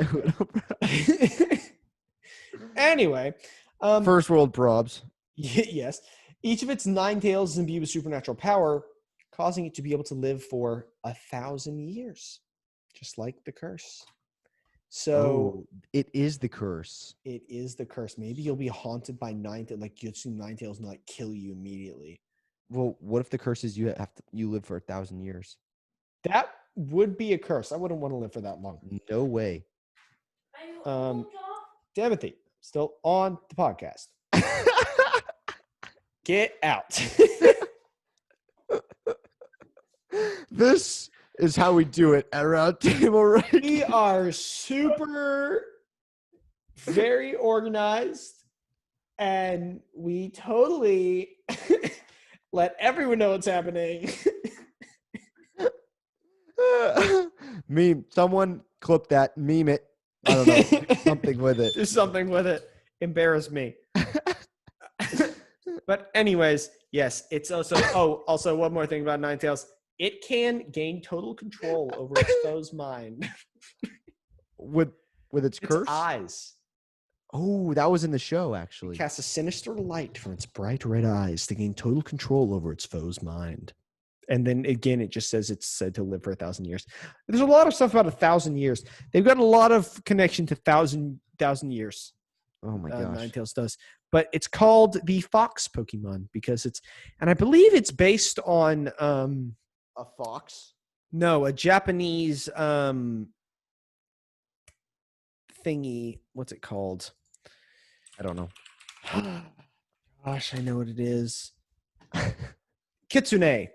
First world probs. Yes. Each of its 9 tails is imbued with supernatural power, causing it to be able to live for 1,000 years, just like the curse. So it is the curse. It is the curse. Maybe you'll be haunted by like you'll see Ninetales and like kill you immediately. Well, what if the curse is you live for 1,000 years? That would be a curse. I wouldn't want to live for that long. No way. Timothy, still on the podcast. Get out. This is how we do it at Roundtable Ranking. We are very organized, and we totally let everyone know what's happening. Someone clip that, meme it. I don't know. Do something with it. Do something with it. Embarrass me. But anyways, yes, it's also one more thing about Ninetales. It can gain total control over its foe's mind. With its curse? Eyes. Oh, that was in the show, actually. It casts a sinister light from its bright red eyes to gain total control over its foe's mind. And then again, it just says it's said to live for 1,000 years. There's a lot of stuff about 1,000 years. They've got a lot of connection to thousand years. Oh my gosh. Ninetales does. But it's called the Fox Pokemon because and I believe it's based on a fox? No, a Japanese thingy. What's it called? I don't know. Gosh, I know what it is. Kitsune.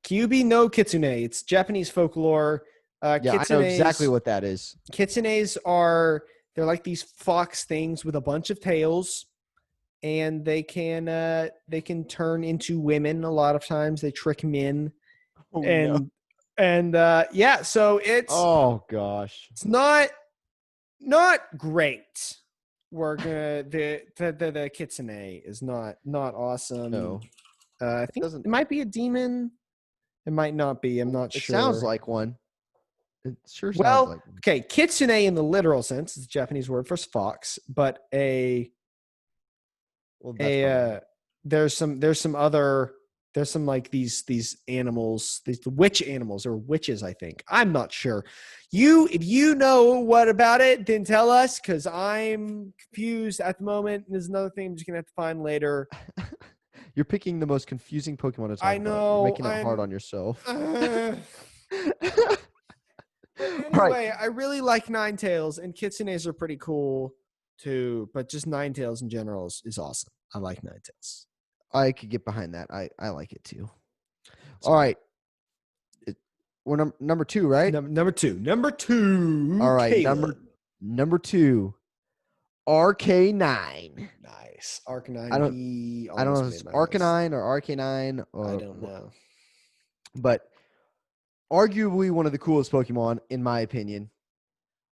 Kyubi no Kitsune. It's Japanese folklore. I know exactly what that is. Kitsunes they're like these fox things with a bunch of tails, and they can turn into women a lot of times. They trick men. So it's gosh. It's not great. We're gonna the Kitsune is not awesome. No. I think it might be a demon. It might not be. I'm not sure. It sounds like one. It sure sounds like one. Okay, Kitsune in the literal sense is a Japanese word for fox, but there's some other There's some like these animals, these witch animals or witches, I think. I'm not sure. If you know what about it, then tell us, because I'm confused at the moment. And there's another thing I'm just gonna have to find later. You're picking the most confusing Pokemon to talk I about. You're know making it hard on yourself. But All right. anyway, I really like Ninetales, and Kitsunes are pretty cool too. But just Ninetales in general is awesome. I like Ninetales. I could get behind that. I like it too. So, All right. We're number 2, right? Number two. Number two. All right. Caleb. Number 2. RK9. Nice. Arcanine. I don't He I don't know almost if it's made my list. Arcanine or RK9 or I don't know. but arguably one of the coolest Pokemon in my opinion.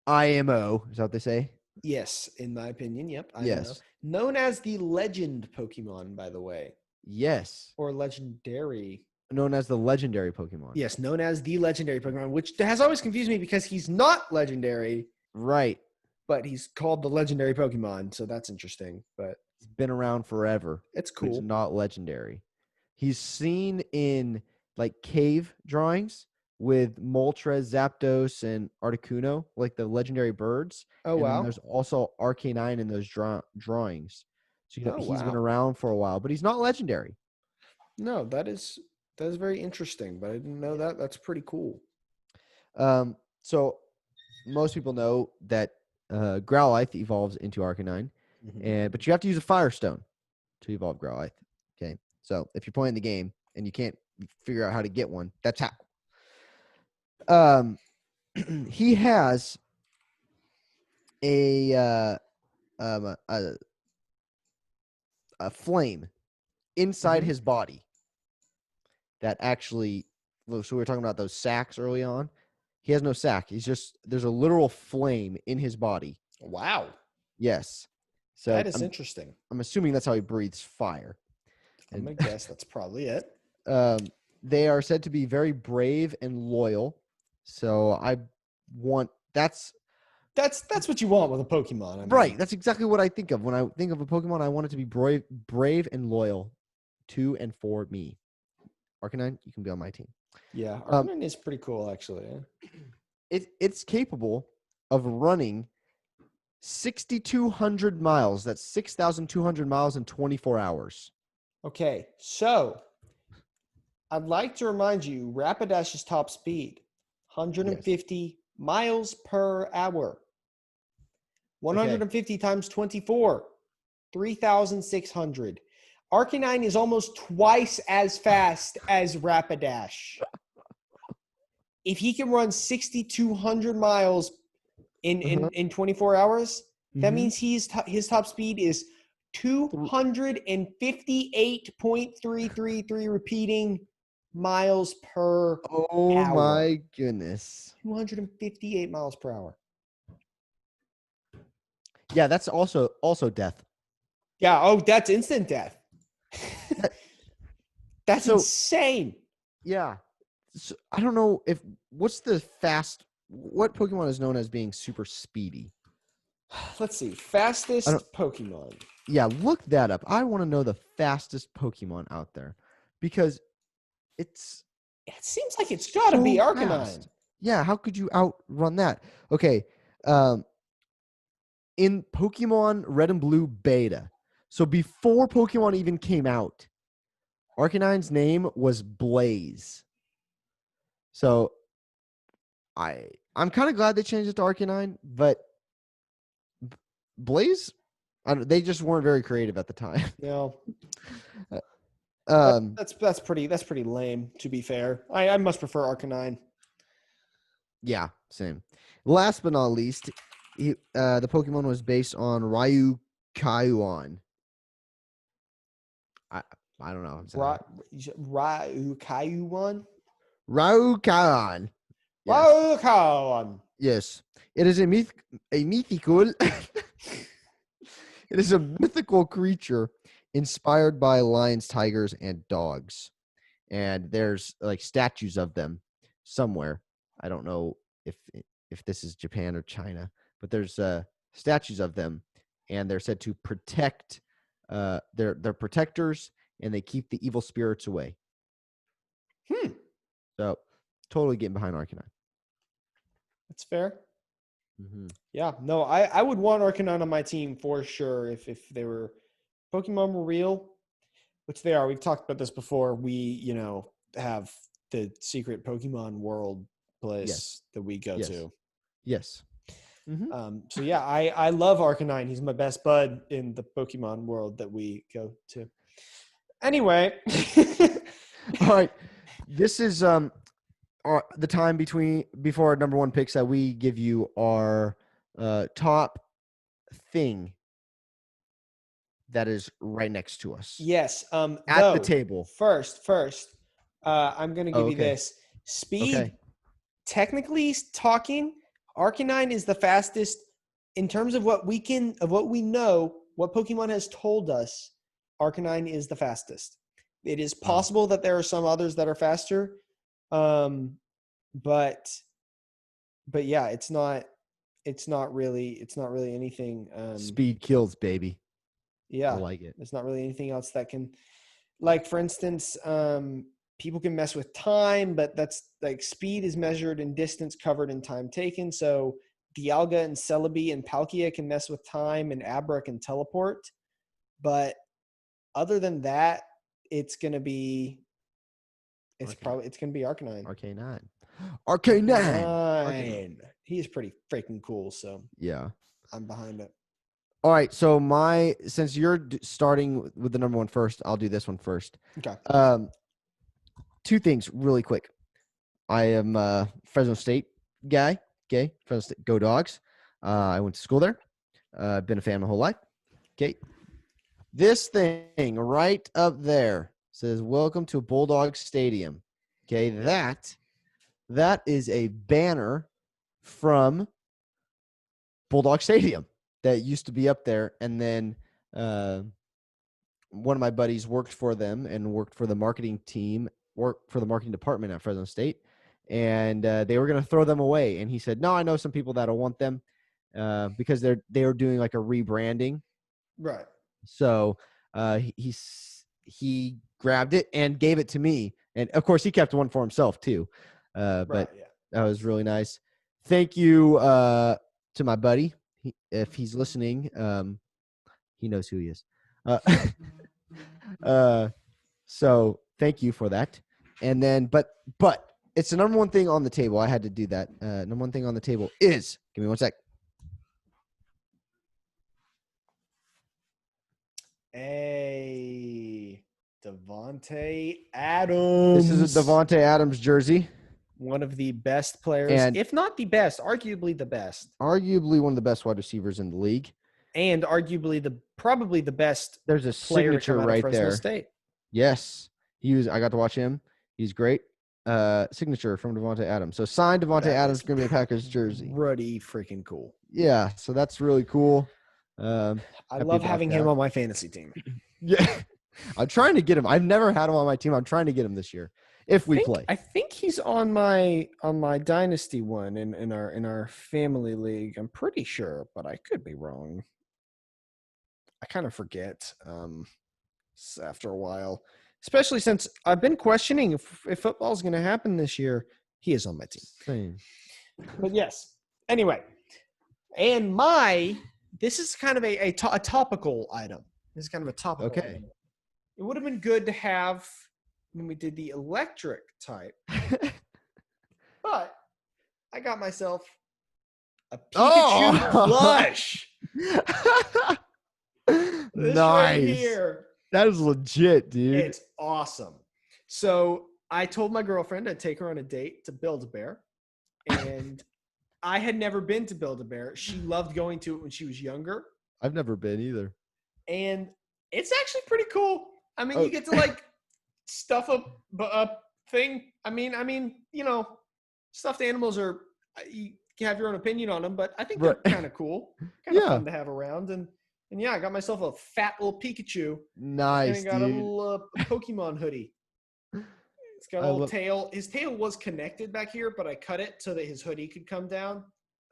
IMO, is that what they say? Yes, in my opinion. Yep. I Yes. know. Known as the legend Pokemon, by the way, Yes. or legendary. Known as the legendary Pokemon. Yes, known as the legendary Pokemon, which has always confused me because he's not legendary, Right. but he's called the legendary Pokemon. So that's interesting. But He's been around forever. it's But he's cool. not legendary. He's seen in like cave drawings with Moltres, Zapdos, and Articuno, like the legendary birds. Oh, and then wow. there's also Arcanine in those drawings. So Oh, he's been wow. around for a while, but he's not legendary. No, that is very interesting, but I didn't know that. That's pretty cool. So most people know that Growlithe evolves into Arcanine, but you have to use a Firestone to evolve Growlithe. Okay, so if you're playing the game and you can't figure out how to get one, that's how. He has a flame inside his body that actually. So we were talking about those sacs early on. He has no sac. There's a literal flame in his body. Wow. Yes. So that is interesting. I'm assuming that's how he breathes fire. I'm going to guess that's probably it. They are said to be very brave and loyal. So that's what you want with a Pokemon. I mean. Right. That's exactly what I think of. When I think of a Pokemon, I want it to be brave and loyal to and for me. Arcanine, you can be on my team. Yeah, Arcanine is pretty cool, actually. It's capable of running 6,200 miles. That's 6,200 miles in 24 hours. Okay, so I'd like to remind you, Rapidash's top speed, 150 miles per hour. 150 times 24, 3,600. Arcanine is almost twice as fast as Rapidash. If he can run 6,200 miles in 24 hours, that means his top speed is 258.333 repeating miles per hour. Oh my goodness. 258 miles per hour. Yeah, that's also death. Yeah, that's instant death. That's insane. Yeah. So, I don't know what Pokemon is known as being super speedy? Let's see. Fastest Pokemon. Yeah, look that up. I want to know the fastest Pokemon out there because it seems like it's got to be Arcanine. Fast. Yeah, how could you outrun that? Okay. In Pokemon Red and Blue Beta, so before Pokemon even came out, Arcanine's name was Blaze. So I'm kind of glad they changed it to Arcanine, but Blaze, they just weren't very creative at the time. No. That's pretty lame, to be fair. I must prefer Arcanine. Yeah, same. Last but not least, the Pokemon was based on Ryukyuan. I don't know. Ryukyuan? Ryukyuan. Yes. Ryukyuan. Yes. It is a mythical It is a mythical creature inspired by lions, tigers, and dogs. And there's like statues of them somewhere. I don't know if this is Japan or China, but there's statues of them, and they're said to protect. They're protectors, and they keep the evil spirits away. So totally getting behind Arcanine. That's fair. Mm-hmm. Yeah, no, I would want Arcanine on my team for sure if they were Pokemon were real, which they are. We've talked about this before. We, have the secret Pokemon world place that we go to. Yes. Mm-hmm. So yeah, I love Arcanine. He's my best bud in the Pokemon world that we go to. Anyway. All right. This is the time before our number one picks that we give you our top thing that is right next to us. Yes. At the table. First, I'm going to give you this. Speed. Okay. Technically talking, Arcanine is the fastest in terms of what we know, what Pokemon has told us. Arcanine is the fastest. It is possible that there are some others that are faster. But yeah, it's not really anything. Speed kills, baby. Yeah. I like it. There's not really anything else that can, like, for instance, people can mess with time, but that's like speed is measured in distance covered and time taken. So Dialga and Celebi and Palkia can mess with time, and Abra can teleport. But other than that, it's gonna be Arcanine. Arcanine. He's pretty freaking cool. So yeah, I'm behind it. All right. So since you're starting with the number one first, I'll do this one first. Okay. Two things really quick. I am a Fresno State guy. Okay. Fresno State, go Dogs. I went to school there. I've been a fan my whole life. Okay. This thing right up there says, "Welcome to Bulldog Stadium." Okay. That is a banner from Bulldog Stadium that used to be up there. And then one of my buddies worked for them and worked for the marketing team, worked for the marketing department at Fresno State. And they were going to throw them away. And he said, "No, I know some people that'll want them because they were doing like a rebranding." Right. So he grabbed it and gave it to me. And of course he kept one for himself too. But that was really nice. Thank you to my buddy. If he's listening, he knows who he is. So thank you for that. And then, but it's the number one thing on the table. I had to do that. Number one thing on the table is, give me one sec. Hey, Davante Adams. This is a Davante Adams jersey. One of the best players, if not the best, arguably the best. Arguably one of the best wide receivers in the league. And arguably probably the best. There's a signature right there. State. Yes. I got to watch him. He's great. Signature from Davante Adams. So signed Davante Adams Green Bay Packers jersey. Pretty freaking cool. Yeah, so that's really cool. I love having him on my fantasy team. Yeah. I'm trying to get him. I've never had him on my team. I'm trying to get him this year if we play. I think he's on my dynasty one in our family league. I'm pretty sure, but I could be wrong. I kind of forget after a while, especially since I've been questioning if football is going to happen this year. He is on my team. Same. But yes. Anyway, and this is kind of a topical item. This is kind of a topical item. It would have been good to have when we did the electric type. But I got myself a Pikachu plush. Nice. Right here. That is legit, dude. It's awesome. So I told my girlfriend I'd take her on a date to Build-A-Bear. And I had never been to Build-A-Bear. She loved going to it when she was younger. I've never been either. And it's actually pretty cool. I mean, you get to like stuff a thing. I mean, stuffed animals you can have your own opinion on them, but I think they're kind of cool. Kind of fun to have around. And yeah, I got myself a fat little Pikachu. Nice, and I got a little Pokemon hoodie. It's got a little tail. His tail was connected back here, but I cut it so that his hoodie could come down.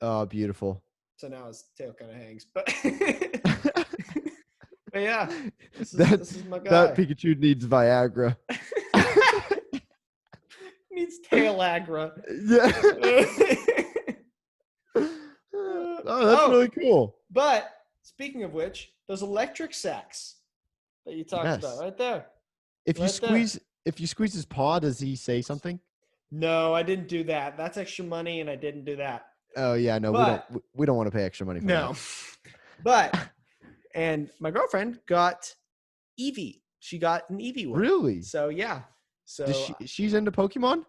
Oh, beautiful. So now his tail kind of hangs. But yeah, this is my guy. That Pikachu needs Viagra. Pelagra. Yeah. Oh, that's really cool. But speaking of which, those electric sacks that you talked about Yes. right there. If you squeeze his paw, does he say something? No, I didn't do that. That's extra money, and I didn't do that. Oh yeah, no, we don't want to pay extra money for No. that. But and my girlfriend got Eevee. She got an Eevee one. Really? So yeah. So she's into Pokemon?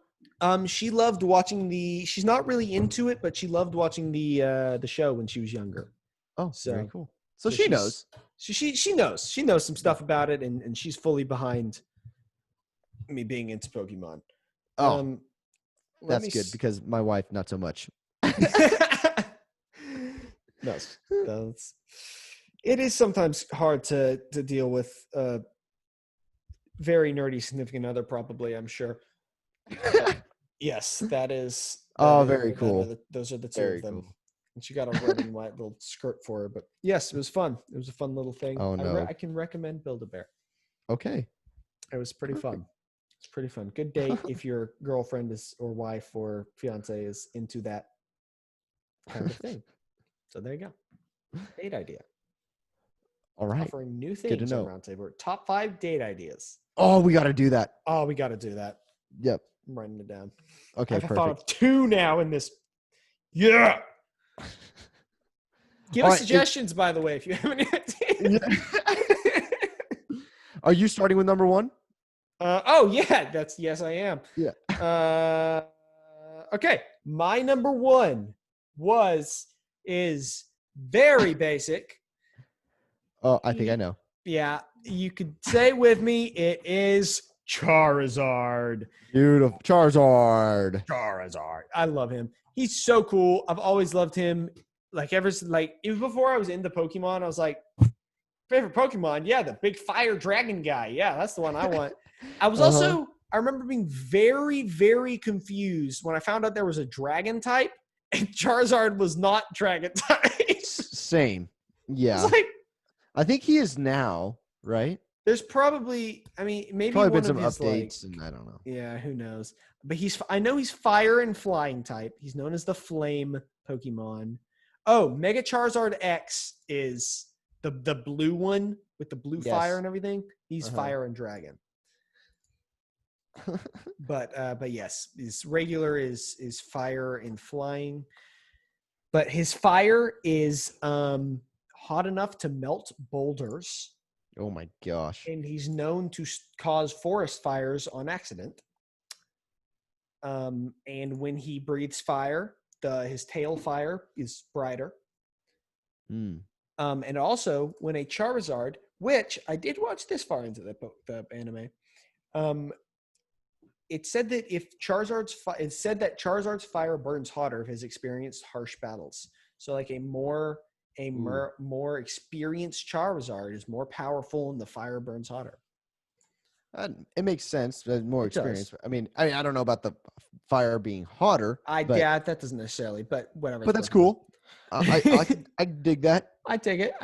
she loved watching she's not really into it, but she loved watching the show when she was younger. Oh, so very cool. So she knows. She knows. She knows some stuff about it, and she's fully behind me being into Pokemon. Oh, that's good because my wife not so much. No, it is sometimes hard to deal with a very nerdy significant other, probably, I'm sure. Yes, that is. Very cool. Those are the two Very of them. cool. And she got a red and white little skirt for her. But yes, it was fun. It was a fun little thing. Oh, no. I can recommend Build-A-Bear. Okay. It was pretty fun. It's pretty fun. Good date if your girlfriend is or wife or fiance is into that kind of thing. So there you go. Date idea. All right. Offering new things on Roundtable. Top 5 date ideas. Oh, we got to do that. Oh, we got to do that. Yep. I'm writing it down. Okay, I've perfect. thought of 2 now in this. Yeah. Give us suggestions, by the way, if you have any ideas. Yeah. Are you starting with number 1? Yes, I am. Yeah. Okay. My number 1 is very basic. Oh, I think I know. Yeah, you could say with me, it is Charizard. Beautiful. Charizard. I love him. He's so cool. I've always loved him. Even before I was into Pokemon, I was like, favorite Pokemon? Yeah, the big fire dragon guy. Yeah, that's the one I want. I was also, I remember being very, very confused when I found out there was a dragon type and Charizard was not dragon type. Same. Yeah. It's like, I think he is now, right? there's probably, maybe Probably one been some of his, updates, and I don't know. Yeah, who knows? But I know he's fire and flying type. He's known as the Flame Pokemon. Oh, Mega Charizard X is the blue one with the blue fire and everything. He's fire and dragon. But yes, his regular is fire and flying. But his fire is hot enough to melt boulders. Oh my gosh. And he's known to cause forest fires on accident. And when he breathes fire, his tail fire is brighter. And also, when a Charizard, which I did watch this far into the anime, it said that Charizard's fire burns hotter if he's experienced harsh battles. So, like a more experienced Charizard is more powerful, and the fire burns hotter. It makes sense. More experience. I don't know about the fire being hotter. Yeah, that doesn't necessarily, but whatever. But that's cool. I dig that. I dig it.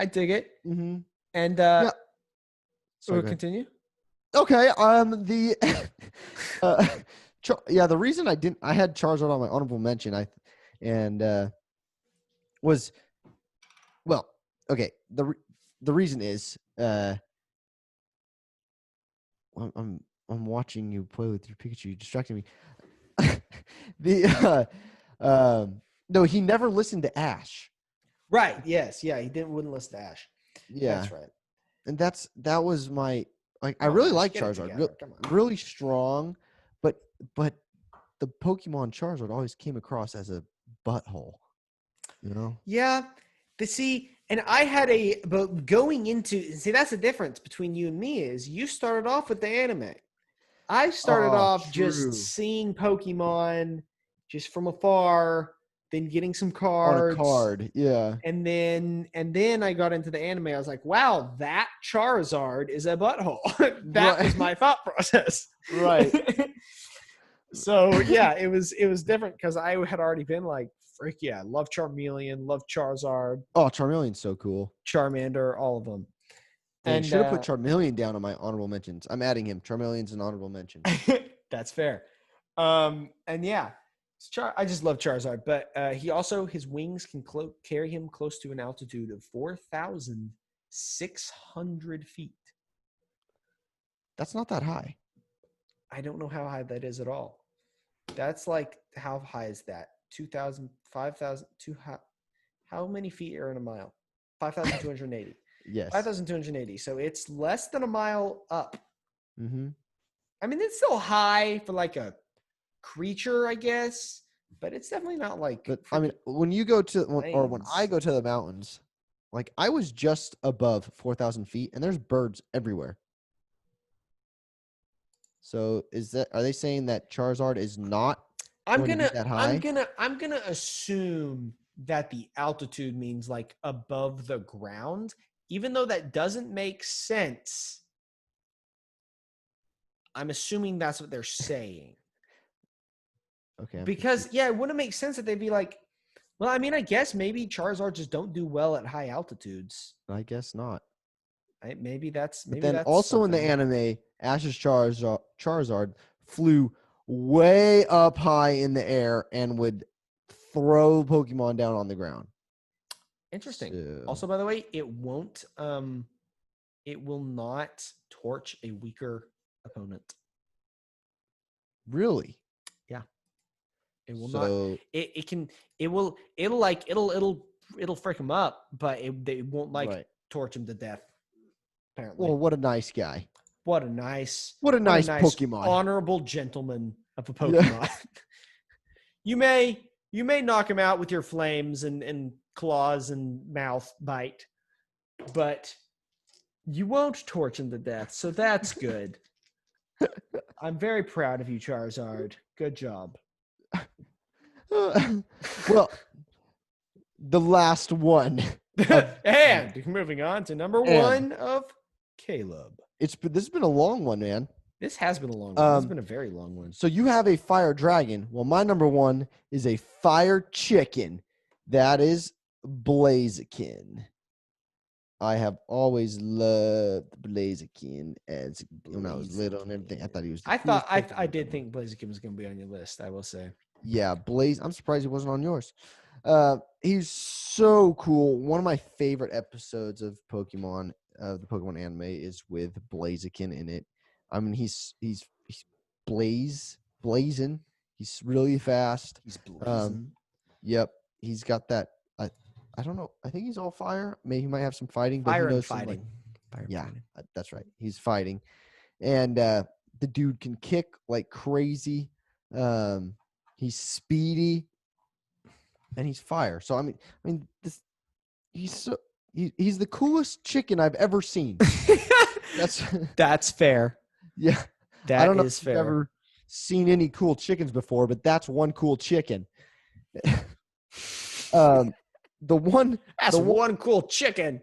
Mm-hmm. And we'll continue. Okay. The reason I had Charizard on my honorable mention. The reason is I'm watching you play with your Pikachu. You distracted me. No, he never listened to Ash. Right. Yes. Yeah. He wouldn't listen to Ash. Yeah. That's right. And that was my I really like Charizard. Really strong, but the Pokemon Charizard always came across as a butthole. You know? Yeah. And I had but going into that's the difference between you and me is you started off with the anime. I started off just seeing Pokemon just from afar, then getting some cards. On a card, yeah. And then I got into the anime. I was like, wow, that Charizard is a butthole. That was my thought process. Right. So yeah, it was different because I had already been like, frick yeah, love Charmeleon, love Charizard. Oh, Charmeleon's so cool. Charmander, all of them. And should have put Charmeleon down on my honorable mentions. I'm adding him. Charmeleon's an honorable mention. That's fair. And yeah, I just love Charizard, but his wings can carry him close to an altitude of 4,600 feet. That's not that high. I don't know how high that is at all. That's like, how high is that? 2,000, 5,000, how many feet are in a mile? 5,280. Yes. 5,280. So it's less than a mile up. Mm-hmm. I mean, it's still high for like a creature, I guess, but it's definitely not like. But I mean, when you go to when I planes. go to the mountains, like I was just above 4,000 feet, and there's birds everywhere. So are they saying that Charizard is not going to be that high? I'm gonna assume that the altitude means like above the ground, even though that doesn't make sense. I'm assuming that's what they're saying. Okay. Because it wouldn't make sense that they'd be like, well, I mean, I guess maybe Charizard just don't do well at high altitudes. I guess not. Maybe that's. But then also in the anime, Ash's Charizard flew way up high in the air and would throw Pokemon down on the ground. Interesting. So, Also, by the way, it will not torch a weaker opponent. really? Yeah. It will not. It'll freak him up, but they won't torch him to death. Apparently. Well, what a nice guy. What a nice Pokemon. Honorable gentleman of a Pokemon. Yeah. You may knock him out with your flames and claws and mouth bite, but you won't torch him to death. So that's good. I'm very proud of you, Charizard. Good job. Well, the last one. And moving on to number one of Caleb. This has been a long one, man. This has been a long one. It's been a very long one. So you have a fire dragon. Well, my number one is a fire chicken. That is Blaziken. I have always loved Blaziken as when I was little and everything. I thought he was. I did think Blaziken was going to be on your list. I will say. Yeah, I'm surprised he wasn't on yours. He's so cool. One of my favorite episodes of Pokemon, the Pokemon anime, is with Blaziken in it. I mean, he's blazing. He's really fast. He's blazing. Yep, he's got that. I don't know. I think he's all fire. Maybe he might have some fighting. But Fire he and knows fighting. That's right. He's fighting, and the dude can kick like crazy. He's speedy, and he's fire. So I mean, he's the coolest chicken I've ever seen. That's fair. Yeah, I don't know if you've ever seen any cool chickens before, but that's one cool chicken. That's one cool chicken.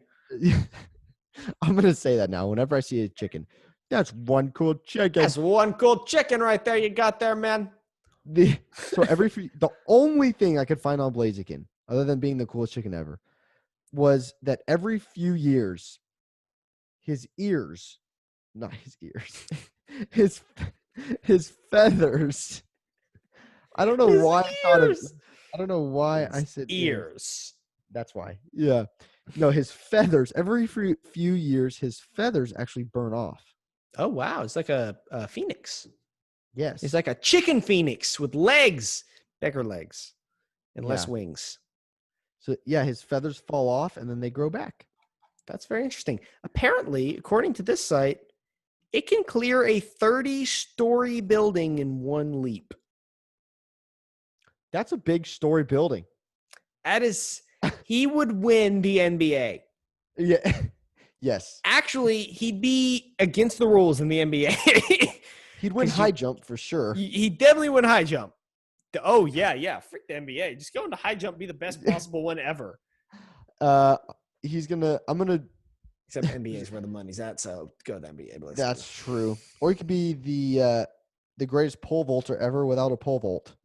I'm gonna say that now. Whenever I see a chicken, that's one cool chicken. That's one cool chicken right there. You got there, man. The only thing I could find on Blaziken, other than being the coolest chicken ever, was that every few years, his feathers. I don't know why I don't know why I said ears. That's why. Yeah. No, his feathers. Every few years, his feathers actually burn off. Oh wow! It's like a phoenix. Yes. It's like a chicken phoenix with legs, bigger legs, and less wings. So yeah, his feathers fall off and then they grow back. That's very interesting. Apparently, according to this site, it can clear a 30-story building in one leap. That's a big story building. That is, he would win the NBA. Yeah. Yes. Actually, he'd be against the rules in the NBA. He'd win high jump for sure. He'd definitely win high jump. Oh, yeah. Freak the NBA. Just go into high jump, be the best possible one ever. Except NBA is where the money's at, so go to the NBA. That's true. Or he could be the greatest pole vaulter ever without a pole vault.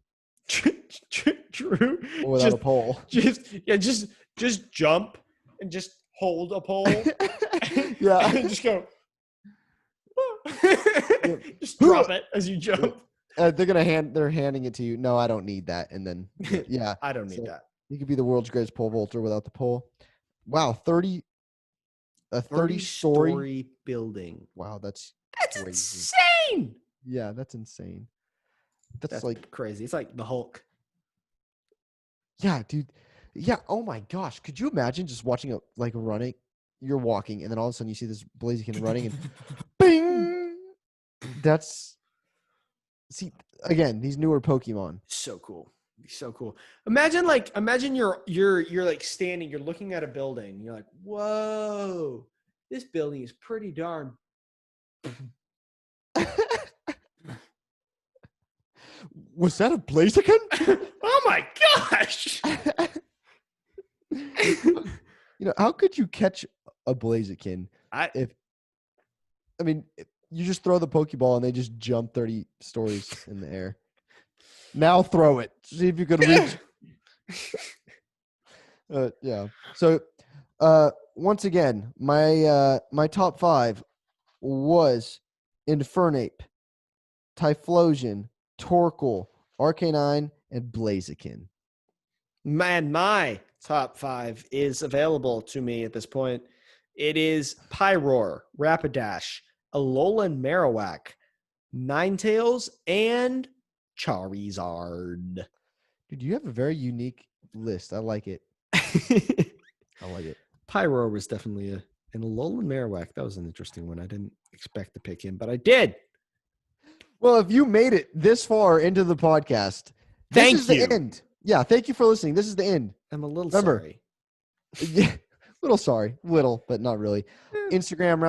True. Or without a pole. Just jump and just hold a pole. Yeah. And just go. Just drop it as you jump. they're handing it to you. No, I don't need that. And then, yeah. I don't need So that. you could be the world's greatest pole vaulter without the pole. Wow. 30 story building. Wow. That's crazy. Insane. Yeah. That's insane. That's like crazy. It's like the Hulk. Yeah, dude. Yeah. Oh my gosh. Could you imagine just watching running? You're walking, and then all of a sudden you see this Blaziken running, and bing. See again these newer Pokemon. So cool. Imagine you're like standing. You're looking at a building. You're like, whoa, this building is pretty darn. Was that a Blaziken? Oh my gosh! How could you catch a Blaziken? You just throw the Pokeball and they just jump 30 stories in the air. Now throw it. See if you could reach. Yeah. So, once again, my top 5 was Infernape, Typhlosion, Torkoal, Arcanine, and Blaziken. Man, my top 5 is available to me at this point. It is Pyroar, Rapidash, Alolan Marowak, Ninetales, and Charizard. Dude, you have a very unique list. I like it. I like it. Pyroar was definitely an Alolan Marowak. That was an interesting one. I didn't expect to pick him, but I did. Well, if you made it this far into the podcast, this is the end. Yeah, thank you for listening. This is the end. I'm a little sorry. Yeah, little, but not really. Instagram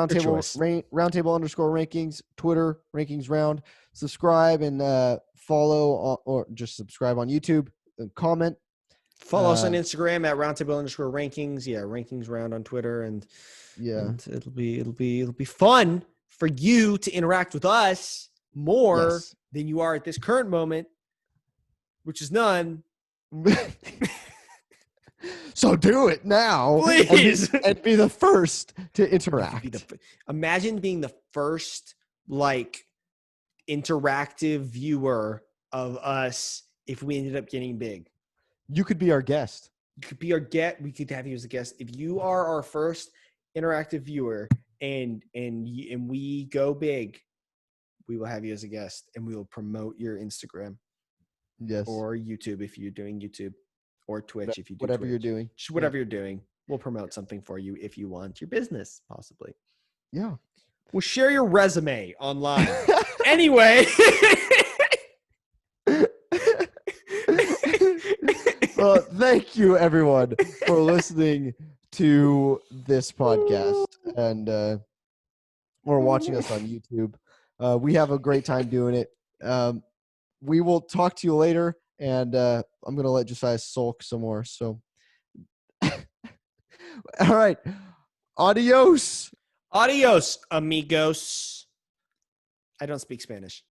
roundtable_rankings, Twitter rankings round. Subscribe and follow, or just subscribe on YouTube and comment. Follow us on Instagram at roundtable_rankings. Yeah, rankings round on Twitter, and it'll be fun for you to interact with us more than you are at this current moment, which is none. So do it now, please, and be the first to interact. Imagine being the first interactive viewer of us if we ended up getting big. You could be our guest. You could be our guest. We could have you as a guest. If you are our first interactive viewer and we go big, we will have you as a guest and we will promote your Instagram. Yes. Or YouTube if you're doing YouTube, or Twitch if you do whatever Twitch. you're doing. Whatever you're doing. We'll promote something for you if you want your business, possibly. Yeah. We'll share your resume online. Anyway. Well, thank you everyone for listening to this podcast and or watching us on YouTube. We have a great time doing it. We will talk to you later, and I'm going to let Josiah sulk some more. So, all right. Adios. Adios, amigos. I don't speak Spanish.